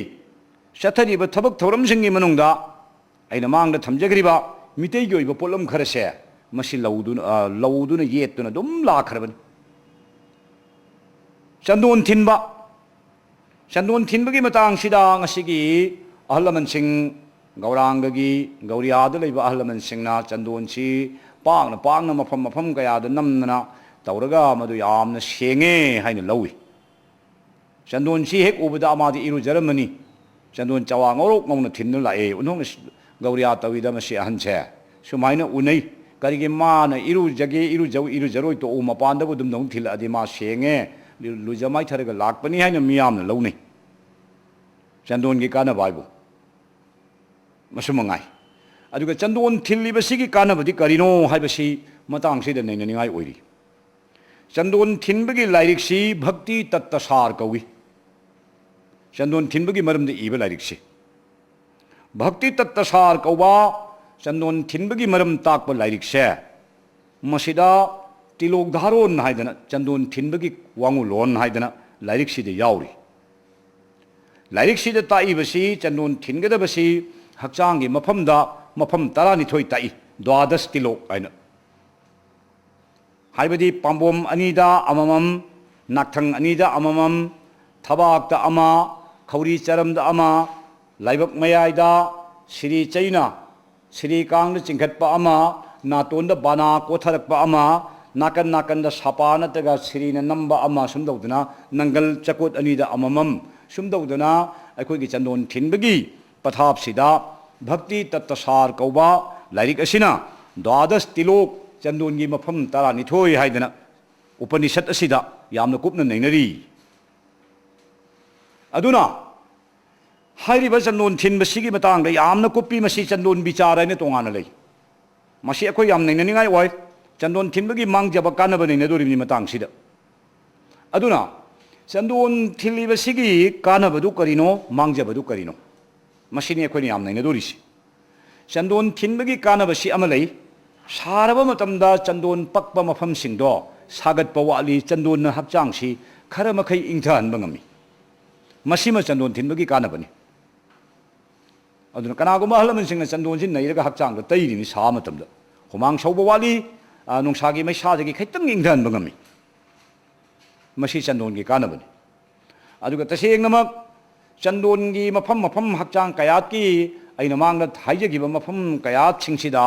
ꯆꯠꯊꯔꯤꯕ ꯊꯕꯛ ꯊꯧꯔꯝꯁꯤꯡꯒꯤ ꯃꯅꯨꯡꯗ ꯑꯩꯅ ꯃꯥꯡꯗ ꯊꯝꯖꯈ꯭ꯔꯤꯕ ꯃꯤꯇꯩꯒꯤ ꯑꯣꯏꯕ ꯄꯣꯠꯂꯝ ꯈꯔꯁꯦ ꯃꯁꯤ ꯂꯧꯗꯨꯅ ꯌꯦꯠꯇꯨꯅ ꯑꯗꯨꯝ ꯂꯥꯛꯈ꯭ꯔꯕꯅꯤ ꯆꯟꯗꯣꯟ ꯊꯤꯟꯕ ꯆꯟꯗꯣꯟ ꯊꯤꯟꯕꯒꯤ ꯃꯇꯥꯡꯁꯤꯗ ꯉꯁꯤꯒꯤ ꯑꯍꯜ ꯂꯃꯟꯁꯤꯡ ꯒꯧꯔꯥꯡꯒꯒꯤ ꯒꯧꯔꯤꯌꯥꯗ ꯂꯩꯕ ꯑꯍꯜ ꯂꯃꯟꯁꯤꯡꯅ ꯆꯟꯗꯣꯟꯁꯤ ꯄꯥꯛꯅ ꯃꯐꯝ ꯀꯌꯥꯗ ꯅꯝꯗꯅ ꯇꯧꯔꯒ ꯃꯗꯨ ꯌꯥꯝꯅ ꯁꯦꯡꯉꯦ ꯍꯥꯏꯅ ꯂꯧꯏ ꯆꯟꯗꯣꯟꯁꯤ ꯍꯦꯛ ꯎꯕꯗ ꯑꯃꯗꯤ ꯏꯔꯨꯖꯔꯝꯃꯅꯤ ꯆꯟꯗꯣꯟ ꯆꯋꯥ ꯉꯧꯔꯣꯛ ꯉꯧꯅ ꯊꯤꯟꯗꯨꯅ ꯂꯥꯛꯑꯦ ꯑꯣꯟꯊꯣꯛꯅ ꯒꯧꯔꯤꯌꯥ ꯇꯧꯏꯗ ꯃꯁꯤ ꯑꯍꯟꯁꯦ ꯁꯨꯃꯥꯏꯅ ꯎꯅꯩ ꯀꯔꯤꯒꯤ ꯃꯥꯅ ꯏꯔꯨꯖꯔꯣꯏ ꯇꯣꯛꯎ ꯃꯄꯥꯟꯗꯕꯨ ꯑꯗꯨꯝ ꯅꯧ ꯊꯤꯜꯂꯛꯑꯗꯤ ꯃꯥ ꯁꯦꯡꯉꯦ ꯂꯨꯖ ꯃꯥꯏꯊꯔꯒ ꯂꯥꯛꯄꯅꯤ ꯍꯥꯏꯅ ꯃꯤꯌꯥꯝꯅ ꯂꯧꯅꯩ ꯆꯟꯗꯣꯟꯒꯤ ꯀꯥꯟꯅꯕ ꯍꯥꯏꯕꯨ ꯃꯁꯨ ꯃꯉꯥꯏ ꯑꯗꯨꯒ ꯆꯟꯗꯣꯟ ꯊꯤꯜꯂꯤꯕꯁꯤꯒꯤ ꯀꯥꯟꯅꯕꯗꯤ ꯀꯔꯤꯅꯣ ꯍꯥꯏꯕꯁꯤ ꯃꯇꯥꯡꯁꯤꯗ ꯅꯩꯅꯅꯤꯡꯉꯥꯏ ꯑꯣꯏꯔꯤ ꯆꯟꯗꯣꯟ ꯊꯤꯟꯕꯒꯤ ꯂꯥꯏꯔꯤꯛꯁꯤ ꯚꯛꯇꯤ ꯇꯠꯇꯁꯥꯔ ꯀꯧꯏ ꯆꯟꯗꯣꯟ ꯊꯤꯟꯕꯒꯤ ꯃꯔꯝꯗ ꯏꯕ ꯂꯥꯏꯔꯤꯛꯁꯤ ꯚꯛꯇꯤ ꯇꯠꯇꯁꯥꯔ ꯀꯧꯕ ꯆꯟꯗꯣꯟ ꯊꯤꯟꯕꯒꯤ ꯃꯔꯝ ꯇꯥꯛꯄ ꯂꯥꯏꯔꯤꯛꯁꯦ ꯃꯁꯤꯗ ꯇꯤꯂꯣꯛꯙꯥꯔꯣꯟ ꯍꯥꯏꯗꯅ ꯆꯟꯗꯣꯟ ꯊꯤꯟꯕꯒꯤ ꯋꯥꯡꯉꯨꯂꯣꯟ ꯍꯥꯏꯗꯅ ꯂꯥꯏꯔꯤꯛꯁꯤꯗ ꯌꯥꯎꯔꯤ ꯂꯥꯏꯔꯤꯛꯁꯤꯗ ꯇꯥꯛꯏꯕꯁꯤ ꯆꯟꯗꯣꯟ ꯊꯤꯟꯒꯗꯕꯁꯤ ꯍꯛꯆꯥꯡꯒꯤ ꯃꯐꯝꯗ ꯃꯐꯝ 12 ꯇꯥꯛꯏ ꯗ꯭ꯋꯥꯗꯁ ꯇꯤꯂꯣꯛ ꯍꯥꯏꯅ ꯍꯥꯏꯕꯗꯤ ꯄꯥꯝꯕꯣꯝ ꯑꯅꯤꯗ ꯑꯃꯃꯝ ꯅꯥꯛꯊꯪ ꯑꯅꯤꯗ ꯑꯃꯃꯝ ꯊꯕꯥꯛꯇ ꯑꯃ ꯈꯧꯔꯤ ꯆꯔꯝꯗ ꯑꯃ ꯂꯥꯏꯕꯛ ꯃꯌꯥꯏꯗ ꯁꯤꯔꯤ ꯆꯩꯅ ꯁꯤꯔꯤ ꯀꯥꯡꯗ ꯆꯤꯡꯈꯠꯄ ꯑꯃ ꯅꯥꯇꯣꯟꯗ ꯕꯥꯅꯥ ꯀꯣꯊꯔꯛꯄ ꯑꯃ ꯅꯥꯀꯟ ꯅꯥꯀꯟꯗ ꯁꯥꯄꯥ ꯅꯠꯇ꯭ꯔꯒ ꯁꯤꯔꯤꯅ ꯅꯝꯕ ꯑꯃ ꯁꯨꯝ ꯇꯧꯗꯅ ꯅꯪꯒꯜ ꯆꯀꯣꯠ ꯑꯅꯤꯗ ꯑꯃꯃꯝ ꯁꯨꯝ ꯇꯧꯗꯅ ꯑꯩꯈꯣꯏꯒꯤ ꯆꯟꯗꯣꯟ ꯊꯤꯟꯕꯒꯤ ꯄꯊꯥꯞꯁꯤꯗ ꯚꯛꯇꯤ ꯇꯠꯇꯁꯥꯔ ꯀꯧꯕ ꯂꯥꯏꯔꯤꯛ ꯑꯁꯤꯅ ꯗ꯭ꯋꯥꯗꯁ ꯇꯤꯂꯣꯛ ꯆꯟꯗꯣꯟꯒꯤ ꯃꯐꯝ 12 ꯍꯥꯏꯗꯅ ꯎꯄꯅꯤꯁꯠ ꯑꯁꯤꯗ ꯌꯥꯝꯅ ꯀꯨꯞꯅ ꯅꯩꯅꯔꯤ ꯑꯗꯨꯅ ꯍꯥꯏꯔꯤꯕ ꯆꯟꯗꯣꯟ ꯊꯤꯟꯕꯁꯤꯒꯤ ꯃꯇꯥꯡꯗ ꯌꯥꯝꯅ ꯀꯨꯞꯄꯤ ꯃꯁꯤ ꯆꯟꯗꯣꯟ ꯕꯤꯆꯥꯔ ꯍꯥꯏꯅ ꯇꯣꯉꯥꯟꯅ ꯂꯩ ꯃꯁꯤ ꯑꯩꯈꯣꯏ ꯌꯥꯝ ꯅꯩꯅꯅꯤꯡꯉꯥꯏ ꯑꯣꯏ ꯆꯟꯗꯣꯟ ꯊꯤꯟꯕꯒꯤ ꯃꯥꯡꯖꯕ ꯀꯥꯟꯅꯕ ꯅꯩꯅꯗꯣꯔꯤꯕꯅꯤ ꯃꯇꯥꯡꯁꯤꯗ ꯑꯗꯨꯅ ꯆꯟꯗꯣꯟ ꯊꯤꯜꯂꯤꯕꯁꯤꯒꯤ ꯀꯥꯟꯅꯕꯗꯨ ꯀꯔꯤꯅꯣ ꯃꯥꯡꯖꯕꯗꯨ ꯀꯔꯤꯅꯣ ꯃꯁꯤꯅꯤ ꯑꯩꯈꯣꯏꯅ ꯌꯥꯝ ꯅꯩꯅꯗꯣꯔꯤꯁꯤ ꯆꯟꯗꯣꯟ ꯊꯤꯟꯕꯒꯤ ꯀꯥꯟꯅꯕꯁꯤ ꯑꯃ ꯂꯩ ꯁꯥꯔꯕ ꯃꯇꯝꯗ ꯆꯟꯗꯣꯟ ꯄꯛꯄ ꯃꯐꯝꯁꯤꯡꯗꯣ ꯁꯥꯒꯠꯄ ꯋꯥꯠꯂꯤ ꯆꯟꯗꯣꯟꯅ ꯍꯛꯆꯥꯡꯁꯤ ꯈꯔ ꯃꯈꯩ ꯏꯪꯊꯍꯟꯕ ꯉꯝꯃꯤ ꯃꯁꯤꯃ ꯆꯟꯗꯣꯟ ꯊꯤꯟꯕꯒꯤ ꯀꯥꯟꯅꯕꯅꯤ ꯑꯗꯨꯅ ꯀꯅꯥꯒꯨꯝꯕ ꯑꯍꯜ ꯂꯃꯟꯁꯤꯡꯅ ꯆꯟꯗꯣꯟꯁꯤ ꯅꯩꯔꯒ ꯍꯛꯆꯥꯡꯗ ꯇꯩꯔꯤꯅꯤ ꯁꯥꯕ ꯃꯇꯝꯗ ꯍꯨꯃꯥꯡ ꯁꯧꯕ ꯋꯥꯠꯂꯤ ꯅꯨꯡꯁꯥꯒꯤ ꯃꯩꯁꯥꯗꯒꯤ ꯈꯤꯇꯪ ꯏꯪꯊꯍꯟꯕ ꯉꯝꯃꯤ ꯃꯁꯤ ꯆꯟꯗꯣꯟꯒꯤ ꯀꯥꯟꯅꯕꯅꯤ ꯑꯗꯨꯒ ꯇꯁꯦꯡꯅꯃꯛ ꯆꯟꯗꯣꯟꯒꯤ ꯃꯐꯝ ꯍꯛꯆꯥꯡ ꯀꯌꯥꯠꯀꯤ ꯑꯩꯅ ꯃꯥꯡꯗ ꯍꯥꯏꯖꯈꯤꯕ ꯃꯐꯝ ꯀꯌꯥꯠꯁꯤꯡꯁꯤꯗ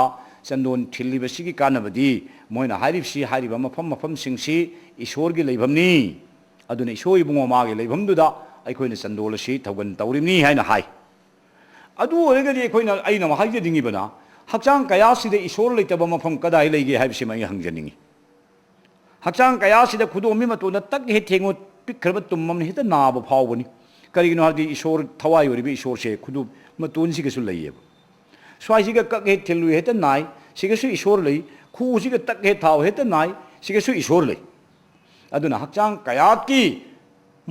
ꯆꯟꯗꯣꯟ ꯊꯤꯜꯂꯤꯕꯁꯤꯒꯤ ꯀꯥꯟꯅꯕꯗꯤ ꯃꯣꯏꯅ ꯍꯥꯏꯔꯤꯕ ꯃꯐꯝꯁꯤꯡꯁꯤ ꯏꯁꯣꯔꯒꯤ ꯂꯩꯐꯝꯅꯤ ꯑꯗꯨꯅ ꯏꯁꯣꯔ ꯏꯕꯨꯡꯉꯣ ꯃꯥꯒꯤ ꯂꯩꯐꯝꯗꯨꯗ ꯑꯩꯈꯣꯏꯅ ꯆꯟꯗꯣꯟ ꯑꯁꯤ ꯊꯧꯒꯟ ꯇꯧꯔꯤꯕꯅꯤ ꯍꯥꯏꯅ ꯍꯥꯏ ꯑꯗꯨ ꯑꯣꯏꯔꯒꯗꯤ ꯑꯩꯅ ꯍꯥꯏꯖꯅꯤꯡꯉꯤꯕꯅ ꯍꯛꯆꯥꯡ ꯀꯌꯥꯁꯤꯗ ꯏꯁꯣꯔ ꯂꯩꯇꯕ ꯃꯐꯝ ꯀꯗꯥꯏ ꯂꯩꯒꯦ ꯍꯥꯏꯕꯁꯤꯃ ꯑꯩ ꯍꯪꯖꯅꯤꯡꯉꯤ ꯍꯛꯆꯥꯡ ꯀꯌꯥꯁꯤꯗ ꯈꯨꯗꯣꯝꯕꯤ ꯃꯇꯣꯟꯗ ꯇꯛ ꯍꯦꯛ ꯊꯦꯡꯉꯨ ꯄꯤꯛꯈ꯭ꯔꯕ ꯇꯨꯝ ꯑꯃꯅ ꯍꯦꯛꯇ ꯅꯥꯕ ꯐꯥꯎꯕꯅꯤ ꯀꯔꯤꯒꯤꯅꯣ ꯍꯥꯏꯕꯗꯤ ꯏꯁꯣꯔ ꯊꯋꯥꯏ ꯑꯣꯏꯔꯤꯕ ꯏꯁꯣꯔꯁꯦ ꯈꯨꯗꯣꯝ ꯃꯇꯣꯟꯁꯤꯒꯁꯨ ꯂꯩꯌꯦꯕ ꯁ꯭ꯋꯥꯏꯁꯤꯒ ꯀꯛ ꯍꯦꯛ ꯊꯤꯜꯂꯨ ꯍꯦꯛꯇ ꯅꯥꯏ ꯁꯤꯒꯁꯨ ꯏꯁꯣꯔ ꯂꯩ ꯈꯨꯁꯤꯒ ꯇꯛ ꯍꯦꯛ ꯊꯥꯎ ꯍꯦꯛꯇ ꯅꯥꯏ ꯁꯤꯒꯁꯨ ꯏꯁꯣꯔ ꯂꯩ ꯑꯗꯨꯅ ꯍꯛꯆꯥꯡ ꯀꯌꯥꯠꯀꯤ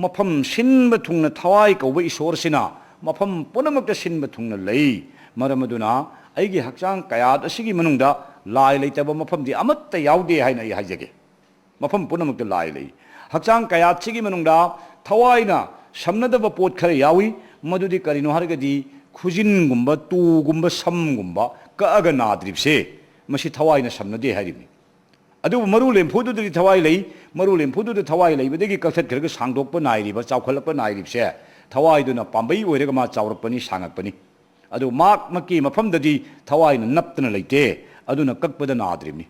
ꯃꯐꯝ ꯁꯤꯟꯕ ꯊꯨꯡꯅ ꯊꯋꯥꯏ ꯀꯧꯕ ꯏꯁꯣꯔꯁꯤꯅ ꯃꯐꯝ ꯄꯨꯝꯅꯃꯛꯇ ꯁꯤꯟꯕ ꯊꯨꯡꯅ ꯂꯩ ꯃꯔꯝ ꯑꯗꯨꯅ ꯑꯩꯒꯤ ꯍꯛꯆꯥꯡ ꯀꯌꯥꯠ ꯑꯁꯤꯒꯤ ꯃꯅꯨꯡꯗ ꯂꯥꯏ ꯂꯩꯇꯕ ꯃꯐꯝꯗꯤ ꯑꯃꯠꯇ ꯌꯥꯎꯗꯦ ꯍꯥꯏꯅ ꯑꯩ ꯍꯥꯏꯖꯒꯦ ꯃꯐꯝ ꯄꯨꯝꯅꯃꯛꯇ ꯂꯥꯏ ꯂꯩ ꯍꯛꯆꯥꯡ ꯀꯌꯥꯠꯁꯤꯒꯤ ꯃꯅꯨꯡꯗ ꯊꯋꯥꯏꯅ ꯁꯝꯅꯗꯕ ꯄꯣꯠ ꯈꯔ ꯌꯥꯎꯏ मदुदी करिनो हरगदी खुजिनगुंबा तुगुंबा समगुंबा कअगा नाद्रिबसे मसी थवाइना समनदे हारिबनि अदु मरु लेम्फुदुदि थवाइ लई मरु लेम्फुदुदि थवाइ लईबदगी कथथखरगा सांगदोकपा नाइरिबा चावखलपा नाइरिबसे थवाइदुना पाम्बई ओइरगा मा चावरपनि सांगकपनि अदु माक मकी मफमददि थवाइना नप्तना लैते अदुना कक्पदा नाद्रिबनि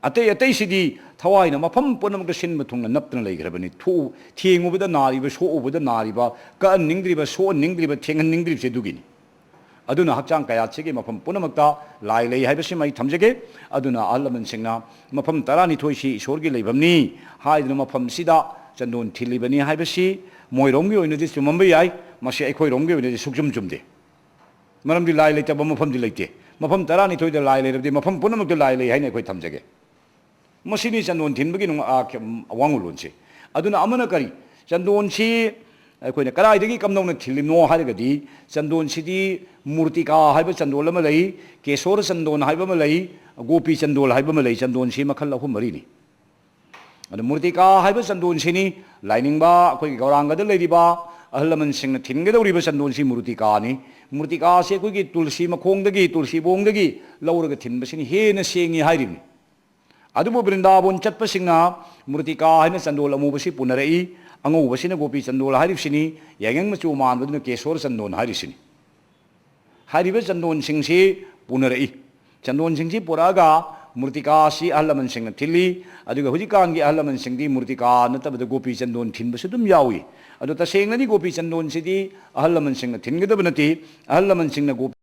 अतै अतै सिदी थवाइना मफम पुनमगा सिनबा थुंगना नप्तना लैग्रबनि थु थेंगुबदा नारिबा सोउबदा नारिबा का निंग्द्रिबा सो निंग्द्रिबा थेंगन निंग्द्रिबसे दुगिनि अदुना हक्चांग कयाचेगे मफम पुनमक्ता लाई लई हाइबसि मै थमजगे अदुना अहलमन सिंगना मफम 12 सि ईश्वरगी लैबमनि हाइदुना मफम सिदा चंदोन थिलिबनि हाइबसि मोइरोंगी ओइनदि चुमंबा याय मसि अखोइरोंगी ओइनदि सुकजुम जुमदे मरमदि लाई लैतबा मफमदि लैते मफम 12 दा लाई लैरबदि मफम पुनमक्ता लाई लई हाइना अखोइ थमजगे मसिनी चंदोन थिनबगी वांगुलोनसे अदुना अमना करी चंदोनसी अखोइना कराइदगी कमनौना थिलिनो हारगदी चंदोनसिदी मूर्तिका हाइब चंदोल अमा लई केशोर चंदोन हाइब अमा लई गोपी चंदोल हाइब अमा लई चंदोनसी मखल अहुम मरीनी अदु मूर्तिका हाइब चंदोनसिनी लाइनिंगबा अखोइ गौरांगदा लैरिबा अहलमन सिंगना थिनगदौरिबा चंदोनसी मूर्तिकानी मूर्तिकासे अखोइगी तुलसी मखोंदगी तुलसी बोंगदगी लौरगा थिनबसिनी हेना सेंगी हाइरिबनि अदुबो वृंदावन चटपसिंगना मूर्तिका हाइना चंदोल अमुबसि पुनरई अंगौबसिना गोपी चंदोल हारिबसिनी यांगंग मचु मानबदुना केशोर चंदोन हारिसिनी हारिबा चंदोन सिंगसी पुनरई चंदोन सिंगसी पुरागा मूर्तिकासी अहलमन सिंगना थिल्ली अदुगा हुजिकांगी अहलमन सिंगदी मूर्तिका नतबदा गोपी चंदोन थिनबसु दुम यावी अदु तसेंगनादी गोपी चंदोन सिदी अहलमन सिंगना थिनगदब नति अहलमन सिंगना गोपी